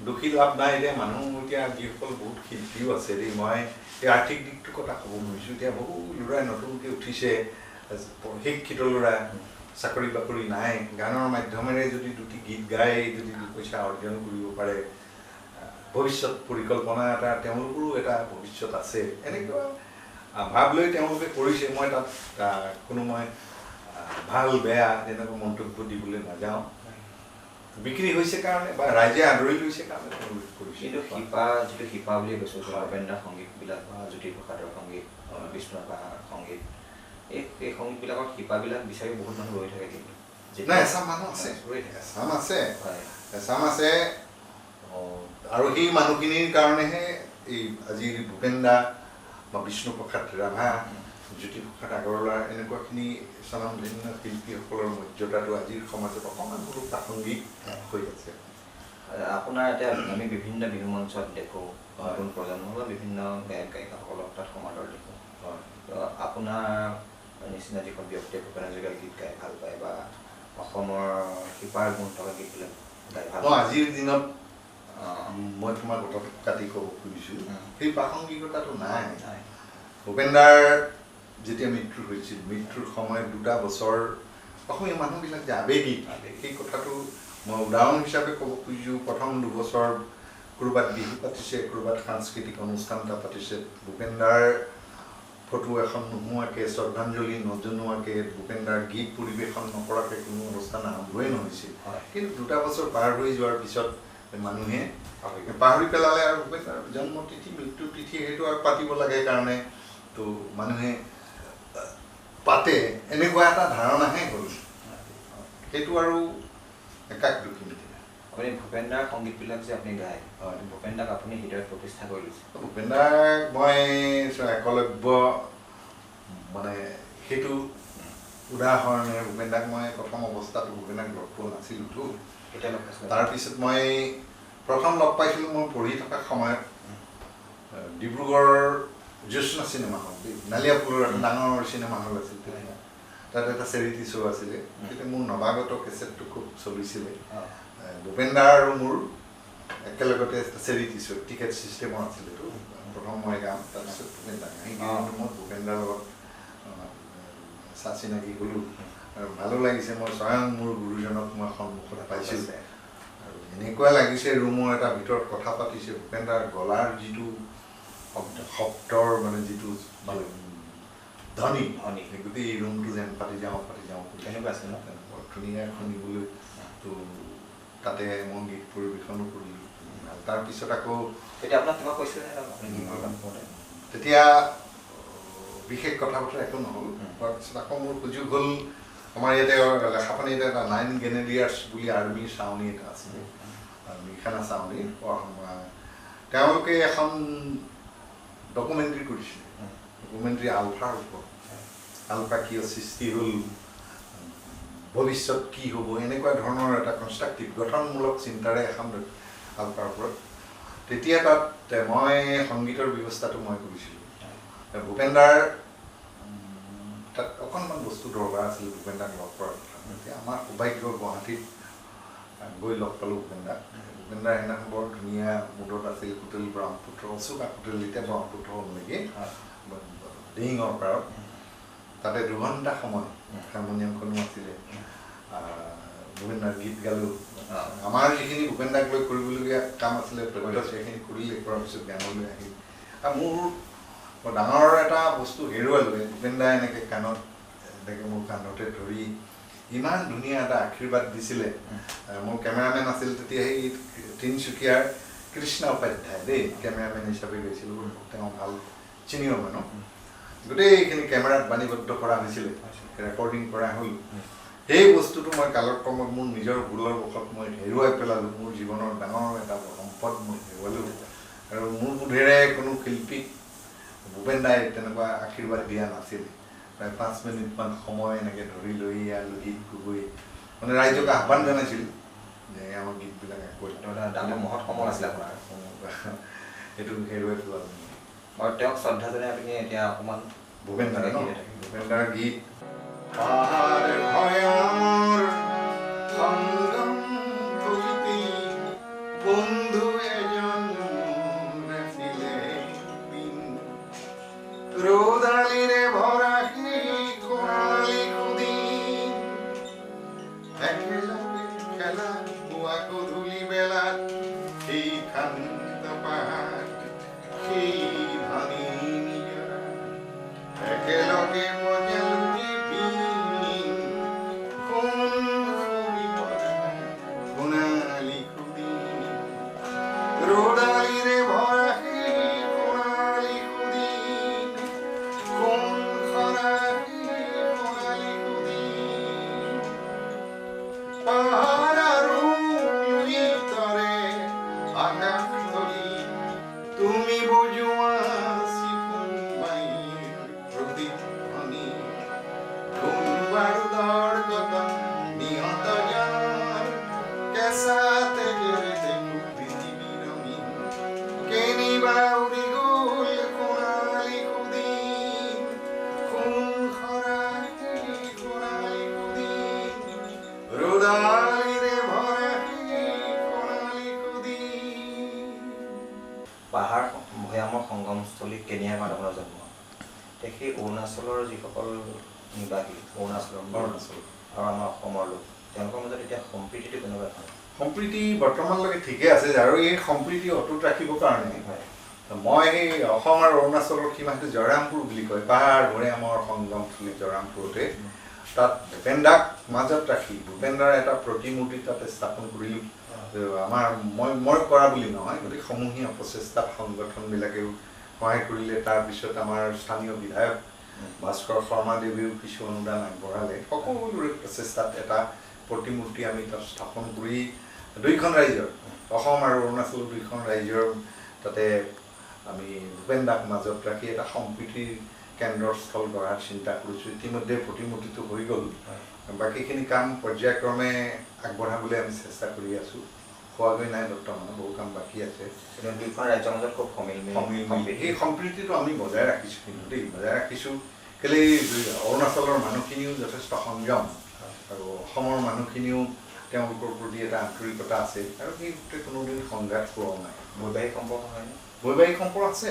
দুখী লাভ নাই এতিয়া মানুহ এতিয়া যিসকল বহুত শিল্পীও আছে দেই মই এই আৰ্থিক দিশটোৰ কথা ক'ব খুজিছোঁ এতিয়া বহু ল'ৰাই নতুনকৈ উঠিছে শিক্ষিত ল'ৰা চাকৰি বাকৰি নাই গানৰ মাধ্যমেৰে যদি দুটি গীত গাই যদি পইচা অৰ্জন কৰিব পাৰে ভৱিষ্যত পৰিকল্পনা এটা তেওঁলোকৰো এটা ভৱিষ্যত আছে এনেকুৱা ভাৱ লৈ তেওঁলোকে কৰিছে মই তাত কোনো মই ভাল বেয়া তেনেকুৱা মন্তব্য দিবলৈ নাযাওঁ বিক্ৰী হৈছে কাৰণে বা ৰাইজে আদৰি লৈছে কাৰণে তেওঁলোকে কৰিছে কিন্তু যিটো শিপা বুলি কৈছোঁ ভূপেন্দ্ৰৰ সংগীতবিলাক বা জ্যোতিপ্ৰসাদৰ সংগীত বিষ্ণুপ্ৰসাদৰ সংগীত এই সংগীতবিলাকৰ শিপাবিলাক বিচাৰি বহুত মানুহ ৰৈ থাকে কিন্তু নাই এচাম মানুহ আছে এচাম আছে আৰু সেই মানুহখিনিৰ কাৰণেহে এই আজিৰ ভূপেন দা বা বিষ্ণুপ্ৰসাদ ৰাভা জ্যোতিপ্ৰসাদ আগৰৱালা এনেকুৱাখিনি স্বনামধন্য শিল্পীসকলৰ মৰ্যাদাটো আজিৰ সমাজত অকণমান বহুত প্ৰাসংগিক হৈ আছে আপোনাৰ এতিয়া আমি বিভিন্ন বিহু মঞ্চত দেখোঁ নতুন প্ৰজন্ম বা বিভিন্ন গায়ক গায়িকাসকলক তাত সমাদৰ দেখোঁ আপোনাৰ নিচিনা যিখন ব্যক্তিয়ে ভূপেন হাজৰিকাৰ গীত গাই ভাল পায় বা অসমৰ শিপাৰ গুণ থকা গীতবিলাক গাই ভাল পায় আজিৰ দিনত মই তোমাৰ কথাটো কাটি ক'ব খুজিছোঁ সেই প্ৰাসংগিকতাটো নাই ভূপেন দাৰ যেতিয়া মৃত্যু হৈছিল মৃত্যুৰ সময়ত 2 বছৰ অসমীয়া মানুহবিলাক যে আৱেগিক সেই কথাটো মই উদাহৰণ হিচাপে ক'ব খুজিছোঁ প্ৰথম 2 বছৰ ক'ৰবাত বিহু পাতিছে ক'ৰবাত সাংস্কৃতিক অনুষ্ঠান এটা পাতিছে ভূপেন দাৰ ফটো এখন নোহোৱাকৈ শ্ৰদ্ধাঞ্জলি নজনোৱাকৈ ভূপেন দাৰ গীত পৰিৱেশন নকৰাকৈ কোনো অনুষ্ঠান আৰম্ভই নহৈছিল কিন্তু 2 বছৰ পাৰ হৈ যোৱাৰ পিছত মানুহে পাহৰি পেলালে আৰু ভূপেন দাৰ জন্মতিথি মৃত্যু তিথি সেইটো আৰু পাতিব লাগে কাৰণে তো মানুহে পাতে এনেকুৱা এটা ধাৰণাহে হ'ল সেইটো আৰু একাক দুখী আপুনি ভূপেন দাৰ সংগীতবিলাক যে আপুনি গায় ভূপেন দাক আপুনি হৃদয়ত প্ৰতিষ্ঠা কৰি লৈছে ভূপেন দাক মই একলব্য মানে সেইটো উদাহৰণে ভূপেন দাক মই প্ৰথম অৱস্থাত ভূপেন দাক লগ পোৱা নাছিলোঁতো তাৰপিছত মই প্ৰথম লগ পাইছিলোঁ মই পঢ়ি থকা সময়ত ডিব্ৰুগড় জ্যোৎস্না চিনেমা হল নালিয়াপুৰৰ এটা ডাঙৰ চিনেমা হল আছিল তেতিয়া তাত এটা চেৰিটি শ্ব' আছিলে তেতিয়া মোৰ নৱাগত কেছেটটো খুব চলিছিলে ভূপেন দা আৰু মোৰ একেলগতে এটা চেৰিটি শ্ব' টিকেট ছিষ্টেমৰ আছিলেতো প্ৰথম মই গাম তাৰপিছত ভূপেন দা সেই মই ভূপেন দাৰ লগত চা চিনাকি গ'লোঁ আৰু ভালো লাগিছে মই স্বয়ং মোৰ গুৰুজনক মই সন্মুখত পাইছোঁ আৰু এনেকুৱা লাগিছে ৰুমৰ এটা ভিতৰত কথা পাতিছে ভূপেন দাৰ গলাৰ যিটো শব্দৰ মানে যিটো ধনী ধনী। গোটেই ৰুমটো যেন পাতি যাওঁ তেনেকুৱা আছিল ন? বৰ ধুনীয়া শুনিবলৈ তো তাতে মই গীত পৰিৱেশনো কৰিলোঁ তাৰপিছত আকৌ তেতিয়া আপোনাক কিবা কৈছিলে আপুনি গীত পৰিৱেশন কৰোঁতে? তেতিয়া বিশেষ কথা বতৰা একো নহ'ল তাৰপিছত আকৌ মোৰ সুযোগ হ'ল আমাৰ ইয়াতে লেখাপানীতে এটা 9 গ্ৰেনেডিয়াৰ্ছ বুলি আৰ্মীৰ ছাউনি এটা আছিলে আৰ্মী খানা ছাউনি তেওঁলোকে এখন ডকুমেণ্টাৰী কৰিছিলে ডকুমেণ্টাৰী আলফাৰ ওপৰত আলফা কিয় সৃষ্টি হ'ল ভৱিষ্যত কি হ'ব এনেকুৱা ধৰণৰ এটা কনষ্ট্ৰাকটিভ গঠনমূলক চিন্তাৰে এখন আলফাৰ ওপৰত তেতিয়া তাত মই সংগীতৰ ব্যৱস্থাটো মই কৰিছিলোঁ ভূপেনদাৰ তাত অকণমান বস্তু দৰকাৰ আছিল ভূপেনদাক লগ কৰাৰ কথা আমাৰ সৌভাগ্য গুৱাহাটীত গৈ লগ পালোঁ ভূপেনদাৰ সেইদিনাখন বৰ ধুনীয়া মুডত আছিল হোটেল ব্ৰহ্মপুত্ৰ অচোকা হোটেল এতিয়া ব্ৰহ্মপুত্ৰ হ'ল নেকি দিহিঙৰ পাৰত তাতে 2 ঘণ্টা সময় হাৰমনিয়ামখনো আছিলে ভূপেনদাৰ গীত গালোঁ আমাৰ যিখিনি ভূপেনদাক লৈ কৰিবলগীয়া কাম আছিলে সেইখিনি কৰিলে কৰাৰ পিছত গানলৈ আহিল আৰু মোৰ ডাঙৰ এটা বস্তু হেৰুৱালোঁ ভূপেনদা এনেকৈ কাণত এনেকৈ মোৰ কাণতে ধৰি ইমান ধুনীয়া এটা আশীৰ্বাদ দিছিলে মোৰ কেমেৰামেন আছিল তেতিয়া সেই তিনিচুকীয়াৰ কৃষ্ণ উপাধ্যায় দেই কেমেৰামেন হিচাপে গৈছিলোঁ তেওঁ ভাল চিনিয়ৰ মানুহ গোটেইখিনি কেমেৰাত বাণীবদ্ধ কৰা হৈছিলে ৰেকৰ্ডিং কৰা হ'ল সেই বস্তুটো মই কালক্ৰমত মোৰ নিজৰ ভুলৰ বশত মই হেৰুৱাই পেলালোঁ মোৰ জীৱনৰ ডাঙৰ এটা সম্পদ মই হেৰুৱালোঁ আৰু মোৰ বোধেৰে কোনো শিল্পীক ভূপেনদাই তেনেকুৱা আশীৰ্বাদ দিয়া নাছিল প্ৰায় 5 মিনিটমান সময় এনেকৈ ধৰি লৈ লুহিত গগৈ মানে ৰাইজক আহ্বান জনাইছিল যে আমাৰ গীতবিলাক ডাঙৰ মহৎ সময় আছিলে আপোনাৰ সেইটো হেৰুৱাই পেলালোঁ আৰু তেওঁক শ্ৰদ্ধা জনাই আপুনি এতিয়া অকণমান ভূপেনদাৰ গীত পাহাৰ ভয়ামৰ সংগম তুলিতে বন্ধু এজন নাছিলে দিন ৰ'দালিৰে ভৰা সেই খৰালি সুদিন একেলগে খেলা পুৱা গধূলি বেলাত সেই শান্ত পাহাৰ সেই ধনী নিজৰা একেলগে বজালোগে বিন সোণ ফুৰিবৰা সোণালী সুদিন ৰ'দালিৰে ভৰা সেই সোণালী সুদিন সোণ সৰা সেই সোণালী সুদিন পাহাৰ আৰু লুইতৰে আকাশ তলি তুমি বজোৱা চিফুন মাইৰ প্ৰতিধ্বনি ধুন বাৰুদৰ গগন নিহত জাৰ কেঁচা তেজেৰে পৃথিৱী ৰঙীন কেনিবা উৰি গ'ল সোণালী সুদিন সোণ সৰা সেই সোণালী সুদিন ৰ'দালিৰে ভৰা সেই সোণালী সুদিন পাহাৰ ভৈয়ামৰ সংগমস্থলী কেনিয়াৰ আপোনাৰ জন্ম সেই অৰুণাচলৰ যিসকল নিবাসী অৰুণাচলৰ অৰুণাচল আৰু আমাৰ অসমৰ লোক তেওঁলোকৰ মাজত এতিয়া সম্প্ৰীতিটো কেনেকুৱা ধৰণৰ সম্প্ৰীতি বৰ্তমানলৈকে ঠিকে আছে আৰু এই সম্প্ৰীতি অটুট ৰাখিবৰ কাৰণে মই সেই অসম আৰু অৰুণাচলৰ সীমাটো জয়ৰামপুৰ বুলি কয় পাহাৰ ভৈয়ামৰ সংগমস্থলী জয়ৰামপুৰতে তাত ভূপেনদাক মাজত ৰাখি ভূপেনদাৰ এটা প্ৰতিমূৰ্তি তাতে স্থাপন কৰিলোঁ আমাৰ মই কৰা বুলি নহয় গতিকে সমূহীয়া প্ৰচেষ্টাত সংগঠনবিলাকেও সহায় কৰিলে তাৰপিছত আমাৰ স্থানীয় বিধায়ক ভাস্কৰ শৰ্মাদেৱেও কিছু অনুদান আগবঢ়ালে সকলোৰে প্ৰচেষ্টাত এটা প্ৰতিমূৰ্তি আমি তাত স্থাপন কৰি 2খন ৰাজ্যৰ অসম আৰু অৰুণাচল 2খন ৰাজ্যৰ তাতে আমি ভূপেনদাক মাজত ৰাখি এটা সম্প্ৰীতিৰ কেন্দ্ৰস্থল গঢ়াৰ চিন্তা কৰিছোঁ ইতিমধ্যে প্ৰতিমূৰ্তিটো হৈ গ'ল বাকীখিনি কাম পৰ্যায়ক্ৰমে আগবঢ়াবলৈ আমি চেষ্টা কৰি আছোঁ হোৱাগৈ নাই বৰ্তমান বহু কাম বাকী আছে 2খন ৰাজ্যৰ মাজত খুব সমিল সেই সম্প্ৰীতিটো আমি বজাই ৰাখিছোঁ কিন্তু দেই বজাই ৰাখিছোঁ কেলৈ অৰুণাচলৰ মানুহখিনিও যথেষ্ট সংযম আৰু অসমৰ মানুহখিনিও তেওঁলোকৰ প্ৰতি এটা আন্তৰিকতা আছে আৰু সেইটোতে কোনোদিন সংঘাত হোৱা নাই বৈবাহিক সম্পৰ্ক হয়নে বৈবাহিক সম্পৰ্ক আছে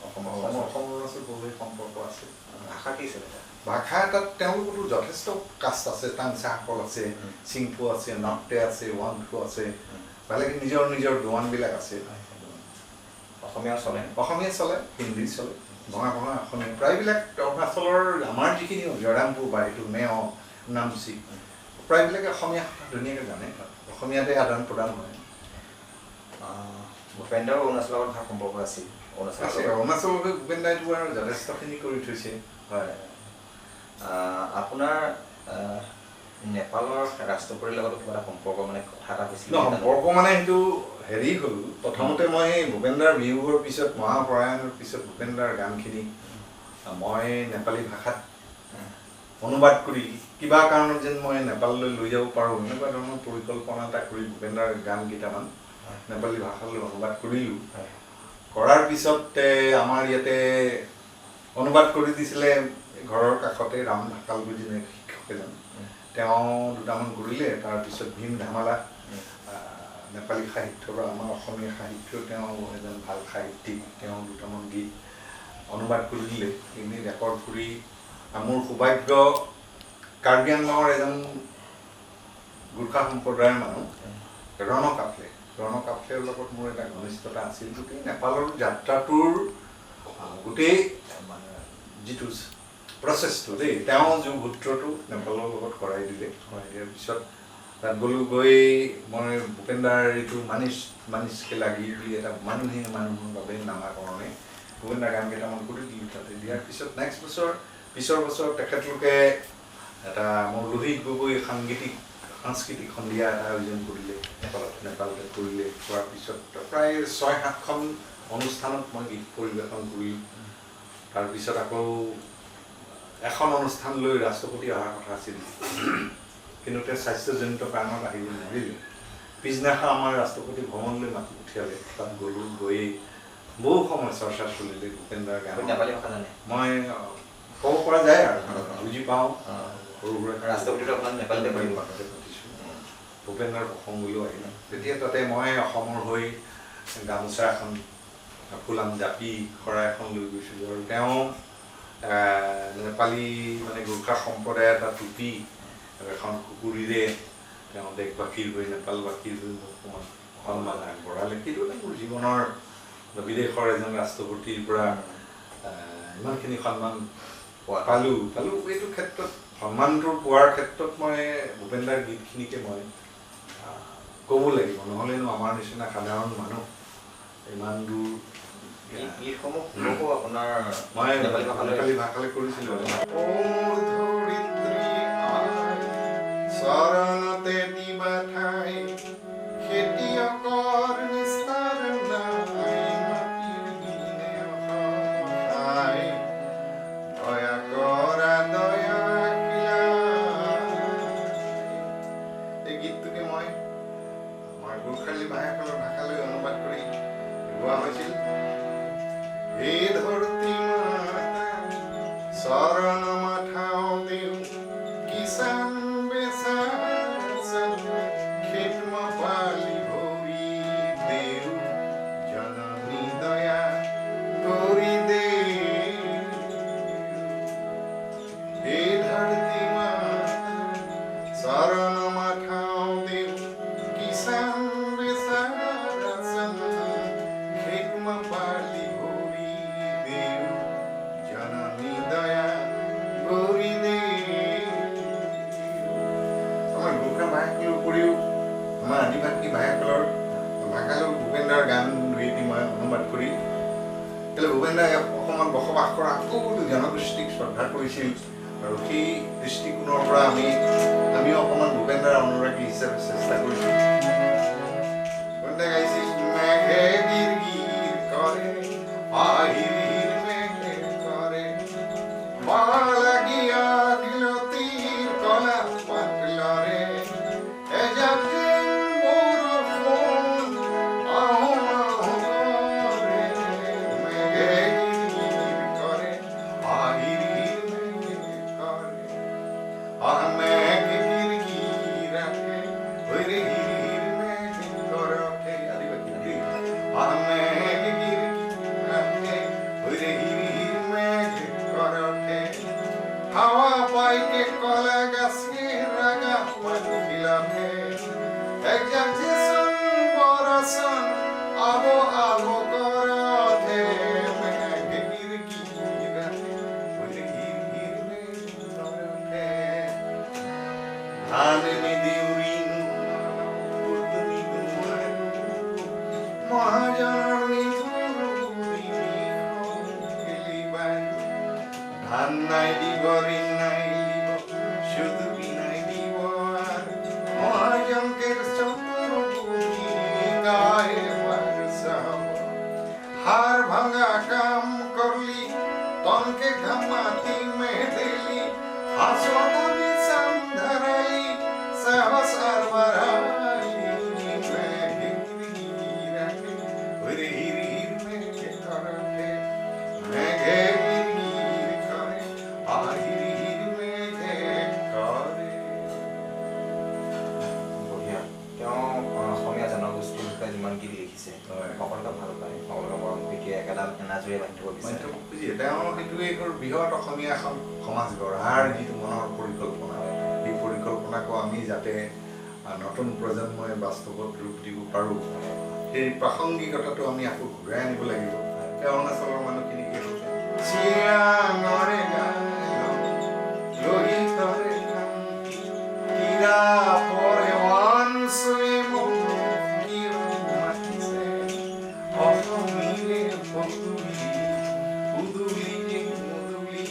অসমৰ অৰুণাচল বৈবাহিক সম্পৰ্ক আছে ভাষা কি আছিলে ভাষা তাত তেওঁলোকতো যথেষ্ট কাষ্ট আছে টাংচাসকল আছে চিংফু আছে নক্টে আছে ৱাংফু আছে ভালেখিনি নিজৰ নিজৰ দোৱানবিলাক আছে অসমীয়া চলে হিন্দী চলে ভঙা ভঙা অসমীয়া প্ৰায়বিলাক অৰুণাচলৰ আমাৰ যিখিনি জয়ৰামপুৰ বা এইটো মেয় নামচি প্ৰায়বিলাকে অসমীয়া ধুনীয়াকৈ জানে অসমীয়াতে আদান প্ৰদান হয় ভূপেন্দ্ৰৰ অৰুণাচলৰ লগত ভাল সম্পৰ্ক আছিল অৰুণাচললৈ ভূপেন দাইটো আৰু যথেষ্টখিনি কৰি থৈছে হয় আপোনাৰ নেপালৰ ৰাষ্ট্ৰপতিৰ লগত কিবা এটা সম্পৰ্ক মানে কথা এটা হৈছিল সম্পৰ্ক মানে সেইটো হেৰি হ'ল প্ৰথমতে মই ভূপেন দাৰ বিয়োগৰ পিছত মহাপ্ৰয়াণৰ পিছত ভূপেন দাৰ গানখিনি মই নেপালী ভাষাত অনুবাদ কৰি কিবা কাৰণত যেন মই নেপাললৈ লৈ যাব পাৰোঁ এনেকুৱা ধৰণৰ পৰিকল্পনা এটা কৰি ভূপেন দাৰ গান কেইটামান নেপালী ভাষালৈ অনুবাদ কৰিলোঁ কৰাৰ পিছত আমাৰ ইয়াতে অনুবাদ কৰি দিছিলে ঘৰৰ কাষতে ৰাম ঢাকাল বুলি শিক্ষক এজন তেওঁ দুটামান কৰিলে তাৰপিছত ভীম ধামালা নেপালী সাহিত্য বা আমাৰ অসমীয়া সাহিত্য তেওঁ এজন ভাল সাহিত্যিক তেওঁ দুটামান গীত অনুবাদ কৰি দিলে এনেই ৰেকৰ্ড কৰি মোৰ সৌভাগ্য কাৰ্বি আংলঙৰ এজন গোৰ্খা সম্প্ৰদায়ৰ মানুহ ৰণ কাফলেৰ লগত মোৰ এটা ঘনিষ্ঠতা আছিল গোটেই নেপালৰ যাত্ৰাটোৰ গোটেই মানে যিটো প্ৰচেছটো দেই তেওঁ যোগসূত্ৰটো নেপালৰ লগত কৰাই দিয়াৰ পিছত তাত গৈ মই ভূপেন দাৰ এইটো মানিছকে লাগি বুলি এটা মানুহে মানুহৰ বাবে নামাকৰণে ভূপেন দাৰ গান কেইটামান কৰি দিলোঁ তাতে দিয়াৰ পিছত পিছৰ বছৰ তেখেতলোকে এটা মোৰ লোহিত গগৈ সাংস্কৃতিক সন্ধিয়া এটা আয়োজন কৰিলে নেপালতে কৰিলে কৰাৰ পিছত প্ৰায় ৬-৭খন অনুষ্ঠানত মই গীত পৰিৱেশন কৰিলোঁ তাৰপিছত আকৌ এখন অনুষ্ঠান লৈ ৰাষ্ট্ৰপতি অহাৰ কথা আছিল কিন্তু তেওঁ স্বাস্থ্যজনিত কাৰণত আহিব নোৱাৰিলে পিছদিনাখন আমাৰ ৰাষ্ট্ৰপতি ভ্ৰমণলৈ মাতি পঠিয়ালে তাত গ'লোঁ গৈ বহু সময় চৰ্চা চলিলে ভূপেন দাৰ গান নেপালী ভাষা জানে মই ক'ব পৰা যায় আৰু বুজি পাওঁ সৰু সুৰা ৰাষ্ট্ৰপতিটো আপোনাৰ নেপালীতে পাৰিব পাতিছোঁ ভূপেন দাৰ প্ৰসংগলৈও আহিলে তেতিয়া তাতে মই অসমৰ হৈ গামোচা এখন ফুলাম জাপি শৰাই এখন লৈ গৈছিলোঁ আৰু তেওঁ নেপালী মানে গোৰ্খা সম্প্ৰদায়ৰ এটা টুপি এখন কুকুৰীৰে তেওঁ দেশবাসীৰ হৈ নেপালবাসীৰ হৈ মোক অকণমান সন্মান আগবঢ়ালে সেইটো এটা মোৰ জীৱনৰ বিদেশৰ এজন ৰাষ্ট্ৰপতিৰ পৰা ইমানখিনি সন্মান পালোঁ এইটো ক্ষেত্ৰত সন্মানটো পোৱাৰ ক্ষেত্ৰত মই ভূপেন দাৰ গীতখিনিকে মই ক'ব লাগিব নহ'লেনো আমাৰ নিচিনা সাধাৰণ মানুহ ইমান দূৰ গীতসমূহ আপোনাৰ মই নেপালী ভাষালৈ কৰিছিলোঁ চৰণতে দিবা ঠাই খেতিয়কৰ নিস্তাৰ নাই মাটিৰ দিনে সহায় দয়া কৰা দয়াশীলা এই গীতটোকে মই আমাৰ গোৰ্খালী ভাষাসকলৰ ভাষালৈ অনুবাদ কৰি গোৱা হৈছিল হে ধৰতী মাতা চৰণ মাথাও দেউ কিষাণ আদিবাসী ভাষাসকলৰ ভাষালৈ ভূপেন দাৰ গান দুই এটি মই অনুবাদ কৰি ভূপেন দাই অসমত বসবাস কৰা সকলো জনগোষ্ঠীক শ্ৰদ্ধা কৰিছিল আৰু সেই দৃষ্টিকোণৰ পৰা আমিও অকণমান ভূপেন দাৰ অনুৰাগী হিচাপে চেষ্টা কৰিছোঁ ভূপেন দাই গাইছিল মেঘে গিৰ গিৰ কৰে আহিৰ মেঘে কৰে লাগি আগলতিৰ কলা পাতলৰে হাওয়া পাইকে কলা গাছে ৰাগা পাখিলামে একজন জিসন বৰসন আবো আবো কৰতে মেঘে গিৰগি মহাজনৰ নিঠুৰ নিমিষৰ গেলিবাই ধান নাই দিব ঋণ নাই দিব শুধু বিনাই দিব আর মহাজনকে চতুর বুদ্ধি গায়ে বারসাব হার ভাঙা কাম করলি তনকে ঘামাতি মেহেলি হাসত বিছান ধরালি সাহস আর বাড়ালি ওরে হির হির মেঘে করতে মেঘে হির হির করে আর হির হির মেঘে করে। বঢ়িয়া। তেওঁ অসমীয়া জনগোষ্ঠীৰ বিষয়ে যিমান গীত লিখিছে হয়। সকলোকে ভাল পায়, সকলোকে মৰম প্ৰীতিৰে একেডাল এনাজৰীয়ে বান্ধি থব বিচাৰে। তেওঁ সেইটোৱে বৃহৎ অসমীয়া এখন সমাজ গঢ়াৰ যিটো মনৰ পৰিকল্পনা, সেই পৰিকল্পনাকো আমি যাতে নতুন প্ৰজন্মই বাস্তৱত ৰূপ দিব পাৰোঁ, সেই প্ৰাসংগিকতাটো আমি আকৌ ঘূৰাই আনিব লাগিব। সেই অৰুণাচলৰ মানুহখিনি কি হৈছে চিয়াঙৰে লোহিতৰে কিৰা পৰে ৱানচুৱে মোক কিয় মাতিছে অসমীৰে বন্ধুলি উদুলি মুদুলি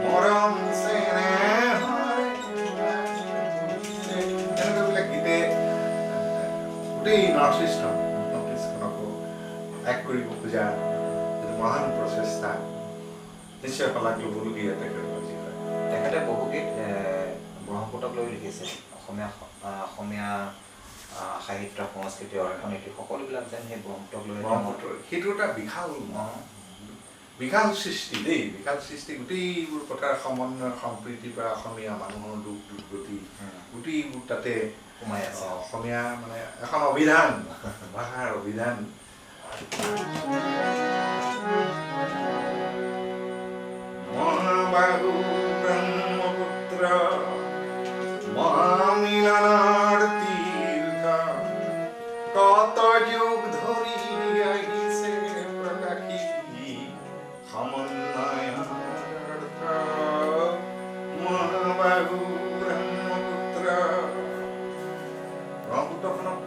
মৰম চেনেহৰে এনেকুৱাবিলাক গীতে গোটেই নৰ্থ ইষ্টখনকো এক কৰিব খোজা যিটো মহান প্ৰচেষ্টা নিশ্চয় শলাগ ল'বলগীয়া তেখেতৰ বিষয়ে। তেখেতে বহু গীত ব্ৰহ্মপুত্ৰক লৈ লিখিছে। অসমীয়া সাহিত্য সংস্কৃতি অৰ্থনীতি সকলোবিলাক যেন সেই ব্ৰহ্মপুত্ৰক লৈ ব্ৰহ্মপুত্ৰ সেইটো এটা বিশাল সৃষ্টি দেই, বিশাল সৃষ্টি। গোটেইবোৰ কথাৰ সমন্বয় সম্প্ৰীতি বা অসমীয়া মানুহৰ দুখ দুৰ্গতি গোটেইবোৰ তাতে সোমাই আছে। অসমীয়া মানে এখন অভিধান, ভাষাৰ অভিধান। মহাবাহু ব্ৰহ্মপুত্ৰ মহামিলনৰ তীৰ্থ কত যুগ ধৰি আহিছে প্ৰকাশী সমন্বয়ৰ অৰ্থ। মহাবাহু ব্ৰহ্মপুত্ৰখনক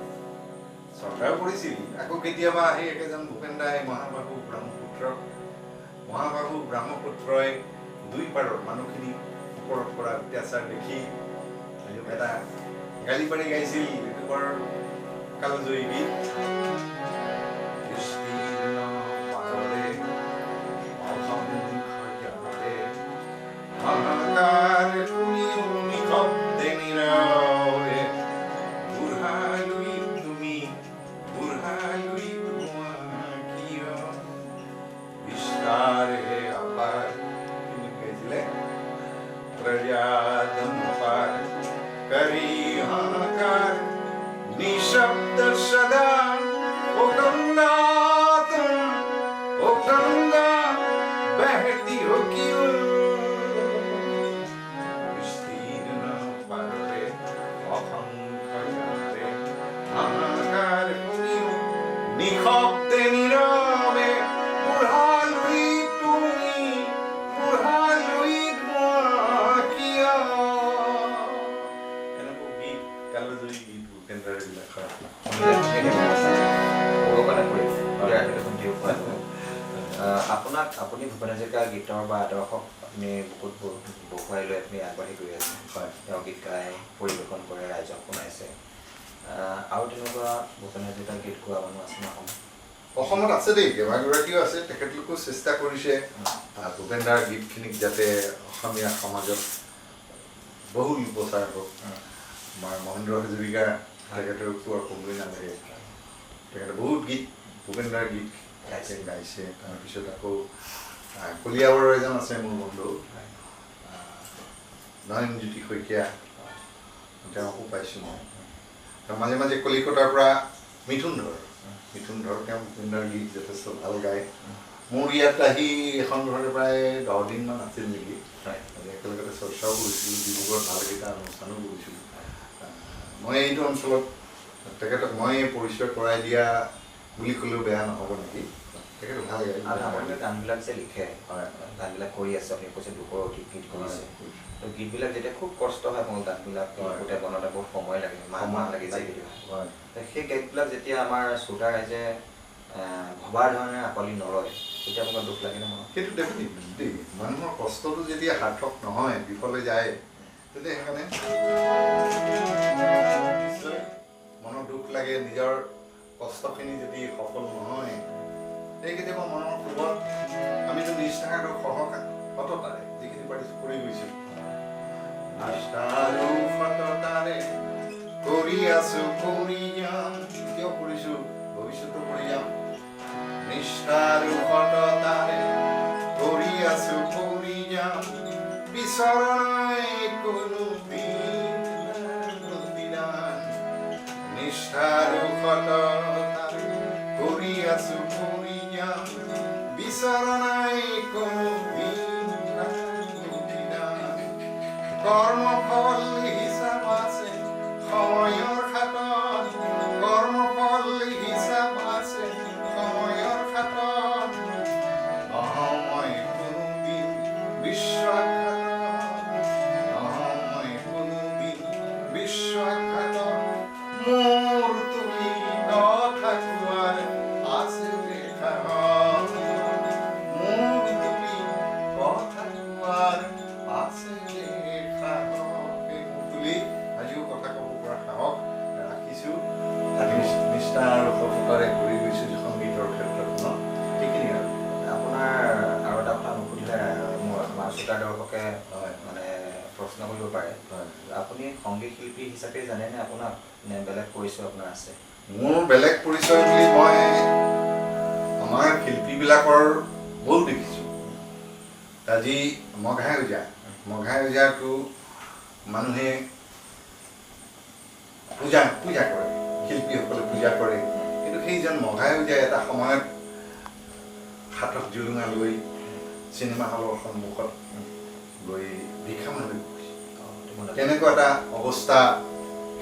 চৰকাৰ কৰিছিল। আকৌ কেতিয়াবা আহি একেজন ভূপেন দাই মহাবাহু ব্ৰহ্মপুত্ৰই দুই পাৰৰ মানুহখিনি ওপৰত পৰা অত্যাচাৰ দেখি এটা গালি পাৰি গাইছিল। এইটো বৰ কালজয়ী গীত। হাহাকাৰ শুনিও নিশব্দে নীৰৱে বুঢ়ালৈ তুমি বুঢ়ালৈ তোমাৰ কিয় বিস্তাৰে আপাৰ গাইছিলে प्रजादम पार करी हाहाकार निशब्द सदा ओ गंगा तुम ओ गंगा बहती हो क्यों विस्तीर्ण पारे অসংখ্য হাহাকাৰ শুনিও নিশব্দে নীৰৱে বুঢ়ালৈ তুমি বুঢ়ালৈ আপুনি ভূপেন হাজৰিকাৰ গীতৰ বা আদৰ্শক আপুনি বুকুত বহুৱাই লৈ আপুনি আগবাঢ়ি গৈ আছে। তেওঁ গীত গাই পৰিৱেশন কৰে, ৰাইজক শুনাইছে। আৰু তেনেকুৱা ভূপেন হাজৰিকাৰ গীত গোৱা মানুহ আছে নহয়? অসমত আছে দেই, কেইবাগৰাকীও আছে। তেখেতলোকেও চেষ্টা কৰিছে ভূপেন দাৰ গীতখিনিক যাতে অসমীয়া সমাজত বহুল প্ৰচাৰ হওক। আমাৰ মহেন্দ্ৰ হাজৰিকা তেখেতকো আৰু কমলৈ নালাগে, তেখেতে বহুত গীত ভূপেন দাৰ গীত গাইছে। তাৰপিছত আকৌ কলিয়াবৰৰ এজন আছে মোৰ বন্ধু নয়নজ্যোতি শইকীয়া, তেওঁকো পাইছোঁ মই। মাজে মাজে কলিকতাৰ পৰা মিথুন ধৰ তেওঁ ভূপেন দাৰ গীত যথেষ্ট ভাল গায়। মোৰ ইয়াত আহি এখন ঘৰতে প্ৰায় 10 দিনমান আছিল নেকি। একেলগতে চৰ্চাও কৰিছিলোঁ, ডিব্ৰুগড়ত ভালকেইটা অনুষ্ঠানো কৰিছিলোঁ। মই এইটো অঞ্চলত তেখেতক মই পৰিচয় কৰাই দিয়া বুলি ক'লেও বেয়া নহ'ব নেকি। তেখেতে ভাল গায়। আপোনালোকে গানবিলাক যে লিখে, গানবিলাক কৰি আছে, আপুনি কৈছে 200 অধিক গীত কৰিছে। তো গীতবিলাক যেতিয়া খুব কষ্ট হয়, মোৰ গানবিলাক লিখোঁতে বনাওঁতে বহুত সময় লাগে, মাহ লাগি যায় কেতিয়াবা। সেই গীতবিলাক যেতিয়া আমাৰ শ্ৰোতা ৰাইজে ভবাৰ ধৰণে আকলি নৰয় তেতিয়া আপোনাৰ দুখ লাগে নে মনত? সেইটো ডেফিনেটলি দেই, মানুহৰ কষ্টটো যেতিয়া সাৰ্থক নহয়, বিফলে যায়, তেতিয়া সেইকাৰণে নিশ্চয় মনৰ দুখ লাগে। নিজৰ কষ্টখিনি যদি সফল নহয়, এই কেতিয়াবা মনৰ কোবত আমিতো নিষ্ঠা আৰু সততাৰে যিখিনি পাৰিছোঁ কৰি গৈছোঁ, নিষ্ঠা আৰু সততাৰে কৰি আছোঁ, কৰি যাম, এতিয়াও কৰিছোঁ, ভৱিষ্যতো কৰি যাম। নিষ্ঠা আৰু সততাৰে কৰি আছোঁ, কৰি যাম, বিচৰা নাই কোনো প্ৰতিদান। নিষ্ঠা আৰু সততাৰে কৰি আছোঁ, কৰি যাম, বিচৰা নাই কোনো প্ৰতিদান। কৰ্মফল হিচাপ আছে সময়ৰ হাতত, কৰ্মফল হিচাপ আছে সময়ৰ হাতত। নহওঁ মই কোনোদিন বিশ্বাসঘাতক, নহওঁ মই কোনোদিন বিশ্বাসঘাতক। মোৰ তুমি কথা কোৱাৰ আছে দেখা, মোৰ তুমি কথা কোৱাৰ আছে দেখা। এই তুলি আজিও কথা ক'ব পৰা সাহস ৰাখিছোঁ। নিষ্ঠা আৰু সততাৰে কৰি গৈছোঁ সংগীতৰ ক্ষেত্ৰত সেইখিনি আৰু। আপোনাৰ আৰু এটা কথা নুসুধিলে মোৰ আমাৰ শ্ৰোতা দৰ্শকে মানে প্ৰশ্ন কৰিব পাৰে, আপুনি সংগীত শিল্পী হিচাপে জানেনে আপোনাক, নে বেলেগ পৰিচয় আপোনাৰ আছে? মোৰ বেলেগ পৰিচয় বুলি মই আমাৰ শিল্পীবিলাকৰ বহুত দেখিছোঁ। আজি মঘাই ওজাটো মানুহে পূজা কৰে, শিল্পীসকলে পূজা কৰে, কিন্তু সেইজন মঘাই ওজা এটা সময়ত হাতত জোৰোঙা লৈ চিনেমা হলৰ সন্মুখত গৈ ভিক্ষা মাগি তেনেকুৱা এটা অৱস্থা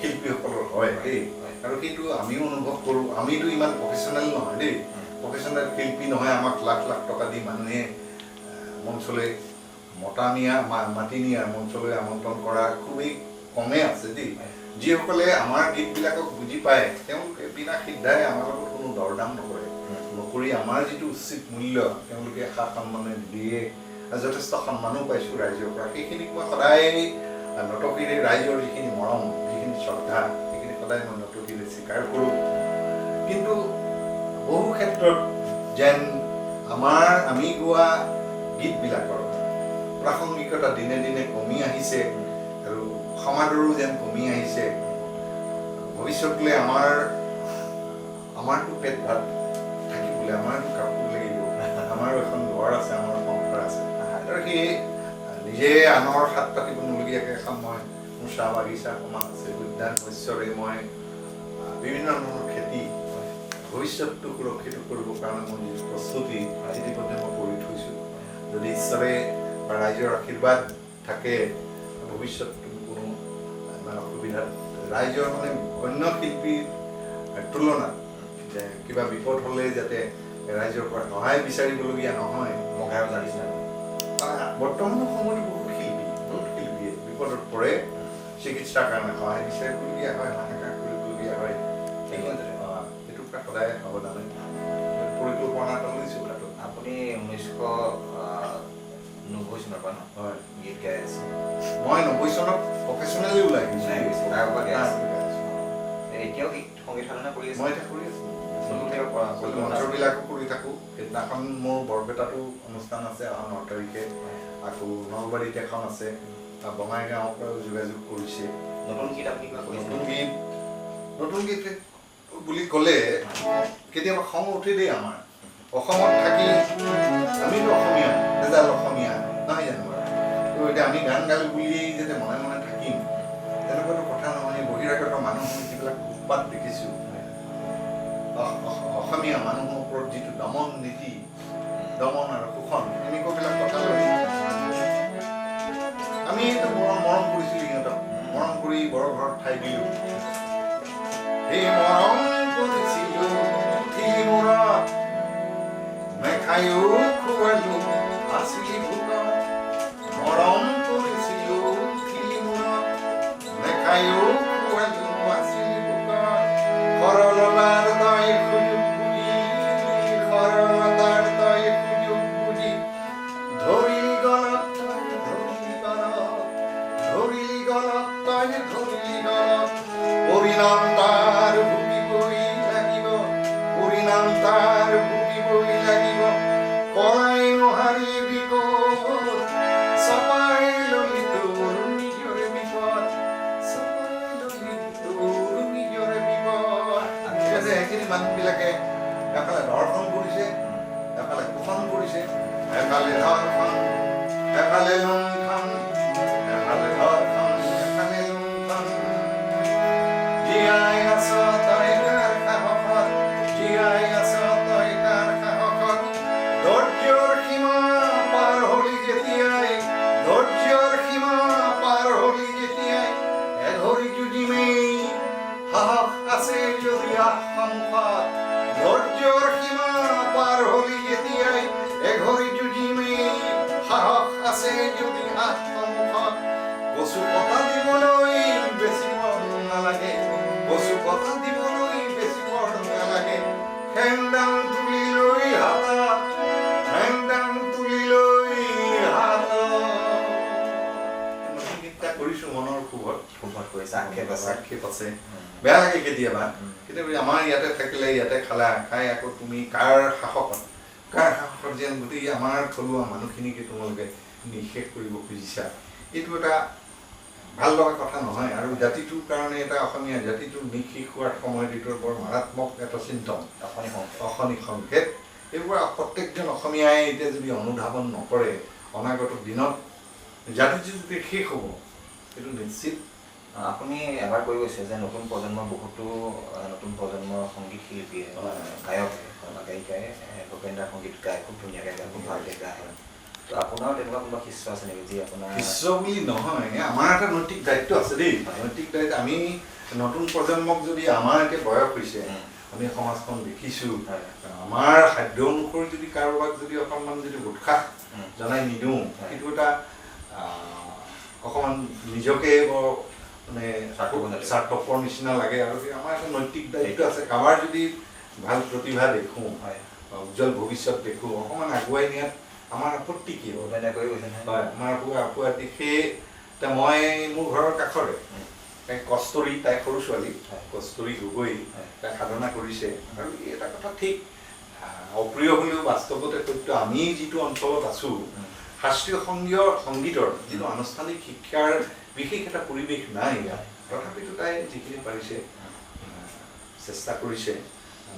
শিল্পীসকলৰ হয় দেই। আৰু সেইটো আমিও অনুভৱ কৰোঁ। আমিতো ইমান প্ৰফেশ্যনেল নহয় দেই, প্ৰফেশ্যনেল শিল্পী নহয়। আমাক লাখ লাখ টকা দি মানুহে মঞ্চলৈ মাতি নিয়া মঞ্চলৈ আমন্ত্ৰণ কৰা খুবেই কমেই আছে দেই। যিসকলে আমাৰ গীতবিলাকক বুজি পায়, তেওঁলোকে বিনা সিদ্ধাই আমাৰ লগত কোনো দৰদাম নকৰি আমাৰ যিটো উচিত মূল্য তেওঁলোকে সন্মানে দিয়ে। যথেষ্ট সন্মানো পাইছোঁ ৰাইজৰ পৰা। সেইখিনিক মই সদায় নতশিৰে ৰাইজৰ যিখিনি মৰম, যিখিনি শ্ৰদ্ধা, সেইখিনি সদায় মই নতশিৰে স্বীকাৰ কৰোঁ। কিন্তু বহু ক্ষেত্ৰত যেন আমি গোৱা গীতবিলাকৰ প্ৰাসংগিকতা দিনে দিনে কমি আহিছে আৰু সমাদৰো যেন কমি আহিছে। ভৱিষ্যতলৈ আমাৰতো পেট ভাত থাকিবলৈ, আমাৰতো কাপোৰ লাগিব, আমাৰো এখন ঘৰ আছে, আমাৰ সংসাৰ আছে। আৰু সেই নিজে আনৰ হাত পাতিব নলগীয়াকৈ এখন মই মোৰ চাহ বাগিচা অকণমান আছে, উদ্যান শস্যৰে মই বিভিন্ন ধৰণৰ খেতি ভৱিষ্যতটো সুৰক্ষিত কৰিবৰ কাৰণে মই যিটো প্ৰস্তুতি ইতিমধ্যে মই কৰি থৈছোঁ। যদি ঈশ্বৰে বা ৰাইজৰ আশীৰ্বাদ থাকে, ভৱিষ্যতটো কোনো ইমান অসুবিধাত ৰাইজৰ মানে অন্য শিল্পীৰ তুলনাত যে কিবা বিপদ হ'লে যাতে ৰাইজৰ পৰা সহায় বিচাৰিবলগীয়া নহয়। মঘাই ওজাৰ নিচিনা বৰ্তমানৰ সময়ত বহুত শিল্পীয়ে বিপদত পৰে, চিকিৎসাৰ কাৰণে সহায় বিচাৰিবলগীয়া হয়, হাহাকাৰ কৰিবলগীয়া হয়। সেইটো সদায় অৱদানে পৰিকল্পনা এটা লৈছোঁ কথাটো। আপুনি 1990 চনৰ পৰা হয় গীত গাই আছে। মই 90 চনত প্ৰফেশ্যনেলি ওলাই গৈছোঁ। এতিয়াও সংগীত সাধনা কৰি আছে? মই এতিয়া কৰি আছোঁ, মঞ্চবিলাকো কৰি থাকোঁ। সেইদিনাখন মোৰ বৰপেটাতো অনুষ্ঠান আছে 9 তাৰিখে, আকৌ নলবাৰীত এখন আছে, বঙাইগাঁৱৰ পৰাও যোগাযোগ কৰিছে। নতুন গীত আপুনি কিবা কৰিছে? নতুন গীত বুলি ক'লে কেতিয়াবা খং উঠে দেই। আমাৰ অসমত থাকি আমিতো অসমীয়া, এজাল অসমীয়া নহয় জানো? তো এতিয়া আমি গান গালো বুলিয়েই যাতে মনে মনে থাকিম তেনেকুৱাতো কথা নহয়। বহিৰাগত মানুহ যিবিলাক উৎপাত দেখিছোঁ, অসমীয়া মানুহৰ ওপৰত যিটো দমন নীতি, দমন আৰু শোষণ, এনেকুৱাবিলাক কথা লৈ আমি এইটো মৰম কৰিছিলোঁ। সিহঁতক মৰম কৰি বৰ ঘৰত ঠাই দিলোঁ। সেই মৰম কৰিছিলোঁ মূৰত মেখায়ো খুৱালো আছিলি ভোকা। মৰম কৰিছিলোঁ মূৰত মেখায়ো খুৱালো আছিলি ভোকা। সৰললাৰ দাই সুযোগ বুলি আক্ষেপ আছে বেয়া লাগে কেতিয়াবা কেতিয়াবা আমাৰ ইয়াতে থাকিলে ইয়াতে খালা খাই আকৌ তুমি কাৰ সাহসত যেন গোটেই আমাৰ থলুৱা মানুহখিনিকে তোমালোকে নিষেধ কৰিব খুজিছা এইটো এটা ভাল লগা কথা নহয় আৰু জাতিটোৰ কাৰণে এটা অসমীয়া জাতিটো নিঃশেষ হোৱাৰ সময়ত এইটোৰ বৰ মাৰাত্মক এটা চিন্তন অশনি সংকেত এইবোৰ প্ৰত্যেকজন অসমীয়াই এতিয়া যদি অনুধাৱন নকৰে অনাগত দিনত জাতিটো যেতিয়া শেষ হ'ব সেইটো নিশ্চিত আপুনি এবাৰ কৈ গৈছে যে নতুন প্ৰজন্মৰ বহুতো নতুন প্ৰজন্মৰ সংগীত শিল্পীয়ে গায়ক গায়িকাই ভূপেন দাৰ সংগীত গায় খুব ধুনীয়াকৈ গায় খুব ভালকৈ গায় তো আপোনাৰ তেনেকুৱা কোনোবা শিষ্য আছে নেকি যি আপোনাৰ শিষ্য বুলি নহয় আমাৰ এটা নৈতিক দায়িত্ব আছে দেই নৈতিক দায়িত্ব আমি নতুন প্ৰজন্মক যদি আমাৰ এতিয়া বয়স হৈছে আমি সমাজখন দেখিছোঁ আমাৰ সাধ্য অনুসৰি যদি কাৰোবাক যদি অকণমান যদি উৎসাহ জনাই নিদিওঁ সেইটো এটা অকণমান নিজকে মানে স্বাৰ্থপৰ নিচিনা লাগে আৰু আমাৰ এটা নৈতিক দায়িত্ব আছে কাৰোবাৰ যদি ভাল প্ৰতিভা দেখোঁ উজ্জ্বল ভৱিষ্যত দেখোঁ অকণমান আগুৱাই নিয়াত আমাৰ আপত্তি কি হ'ব হয় আমাৰ আপুৱাতি সেই মই মোৰ ঘৰৰ কাষৰে তাই কস্তুৰী তাই সৰু ছোৱালী কস্তুৰী গগৈ তাই সাধনা কৰিছে আৰু এটা কথা ঠিক অপ্ৰিয় হ'লেও বাস্তৱতে সত্য আমি যিটো অঞ্চলত আছোঁ শাস্ত্ৰীয় সংগীতৰ যিটো আনুষ্ঠানিক শিক্ষাৰ বিশেষ এটা পৰিৱেশ নাই ইয়াত তথাপিতো তাই যিখিনি পাৰিছে চেষ্টা কৰিছে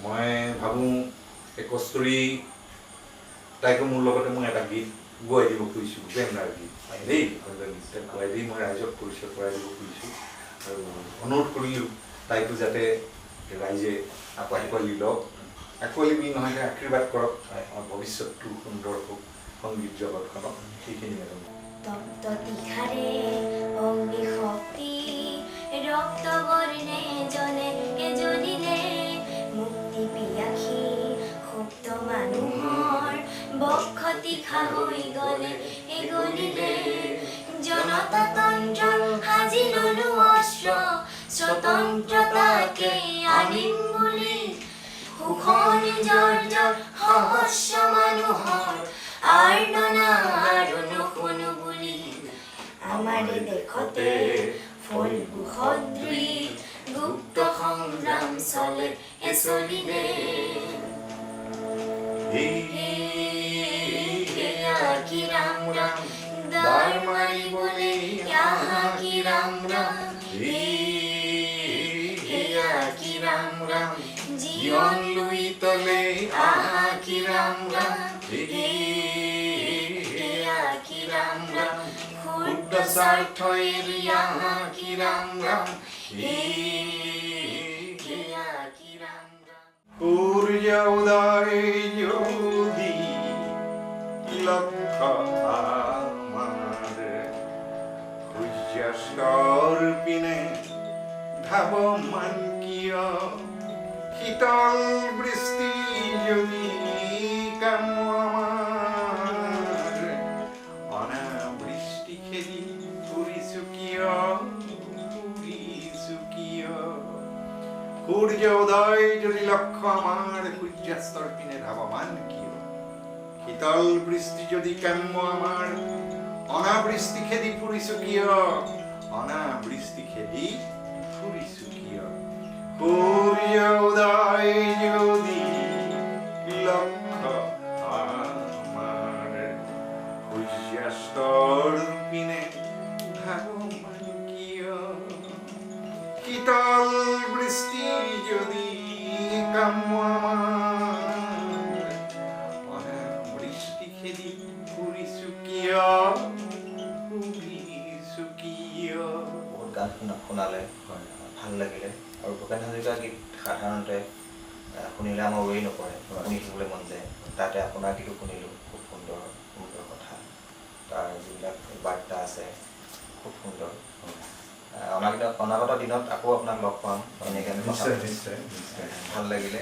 মই ভাবোঁ এই কস্তুৰী তাইকো মোৰ লগতে মই এটা গীত গোৱাই দিব খুজিছোঁ ভূপেন দাৰ গীত দেই গোৱাই দি মই ৰাইজক পৰিচয় কৰাই দিব খুজিছোঁ আৰু অনুৰোধ কৰিলোঁ তাইকো যাতে ৰাইজে আঁকোৱালি লওক আঁকোৱালি বুলি নহয় আশীৰ্বাদ কৰক আমাৰ ভৱিষ্যতটো সুন্দৰ হওক সংগীত জগতখনক সেইখিনি আৰু অগ্নি শক্তি ৰক্ত বৰ্ণে জলে জ্বলিলে মুক্তি পিয়াসী সুপ্ত মানুহৰ বক্ষতি হৈ গলে গলিলে জনতা তন্ত্ৰ সাজি ললো অস্ত্ৰ স্বতন্ত্ৰতাকে আনিম বুলি সুখনি জৰ্জৰ সহস্ৰ মানুহৰ আৰ্ণনা আৰু নুশুনো বুলি আমাৰে দেশতে ফলগু সদৃশ গুপ্ত সংগ্ৰাম চলে চলিলে কি ৰাম ৰাম দাৰ মাৰিবলে কি ৰাম ৰাম কি ৰাম ৰাম জীৱন লুই তলে কি ৰাম ৰাম কি ৰাম ৰাম ক্ষুদ্ৰ স্বাৰ্থ এৰি কি ৰাম ৰাম কি ৰাম ৰাম সূৰ্য উদয় যদি লক্ষ্য আমাৰ সূৰ্যাস্তৰ পিনে ধাৱমান কিয় শীতল বৃষ্টি যদি কাম আমাৰ অনাবৃষ্টি খেদি ফুৰিছো কিয় সূৰ্য উদয় যদি লক্ষ্য আমাৰ সূৰ্যাস্তৰ পিনে ধাৱমান কিয় শীতল বৃষ্টি যদি কাম্য আমাৰ অনাবৃষ্টি খেদি ফুৰিছো কিয় অনাবৃষ্টি খেদি ফুৰিছো কিয় সূৰ্য উদয় যদি লক্ষ্য আমাৰ সূৰ্যাস্তৰ পিনে ধাৱমান কিয় শীতল বৃষ্টি যদি কাম্য আমাৰ অনাবৃষ্টি খেদি ফুৰিছো কিয় বহুত গান শুনালে ভাল লাগিলে আৰু ভূপেন হাজৰিকাৰ গীত সাধাৰণতে শুনিলে আমাৰ ওৱেই নপৰে শুনি থাকিবলৈ মন যায় তাতে আপোনাৰ গীতো শুনিলোঁ খুব সুন্দৰ সুন্দৰ কথা তাৰ যিবিলাক বাৰ্তা আছে খুব সুন্দৰ অনাগত দিনত আকৌ আপোনাক লগ পাম এনেকৈ ভাল লাগিলে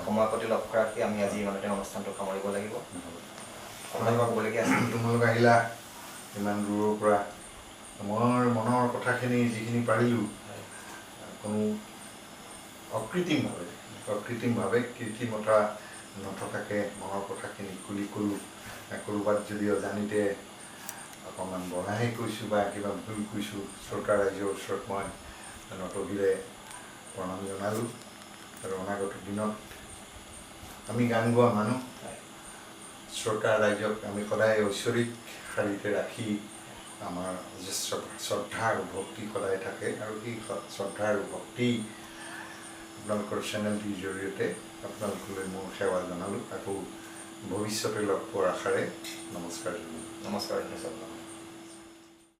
সময়ৰ প্ৰতি লক্ষ্য ৰাখি আমি আজি ইমানতে অনুষ্ঠানটো সামৰিব লাগিব ক'বলগীয়া আছে তোমালোক আহিলা ইমান দূৰৰ পৰা মোৰ মনৰ কথাখিনি যিখিনি পাৰিলোঁ কোনো অকৃত্ৰিমভাৱে কৃত্ৰিমতা নথকাকৈ মনৰ কথাখিনি খুলি ক'লোঁ ক'ৰবাত যদি অজানিতে অকণমান বঢ়াই কৈছোঁ বা কিবা ভুল কৈছোঁ শ্ৰোতা ৰাইজৰ ওচৰত মই নতশিৰে প্ৰণাম জনালোঁ। আৰু অনাগত দিনত আমি গান গোৱা মানুহ, শ্ৰোতা ৰাইজক আমি সদায় ঐশ্বৰিক শাৰীতে ৰাখি আমাৰ যে শ্ৰদ্ধা আৰু ভক্তি সদায় থাকে, আৰু সেই শ্ৰদ্ধা আৰু ভক্তি আপোনালোকৰ চেনেলটিৰ জৰিয়তে আপোনালোকলৈ মোৰ সেৱা জনালোঁ। আকৌ ভৱিষ্যতে লগ পোৱাৰ আশাৰে নমস্কাৰ জনালোঁ। নমস্কাৰ।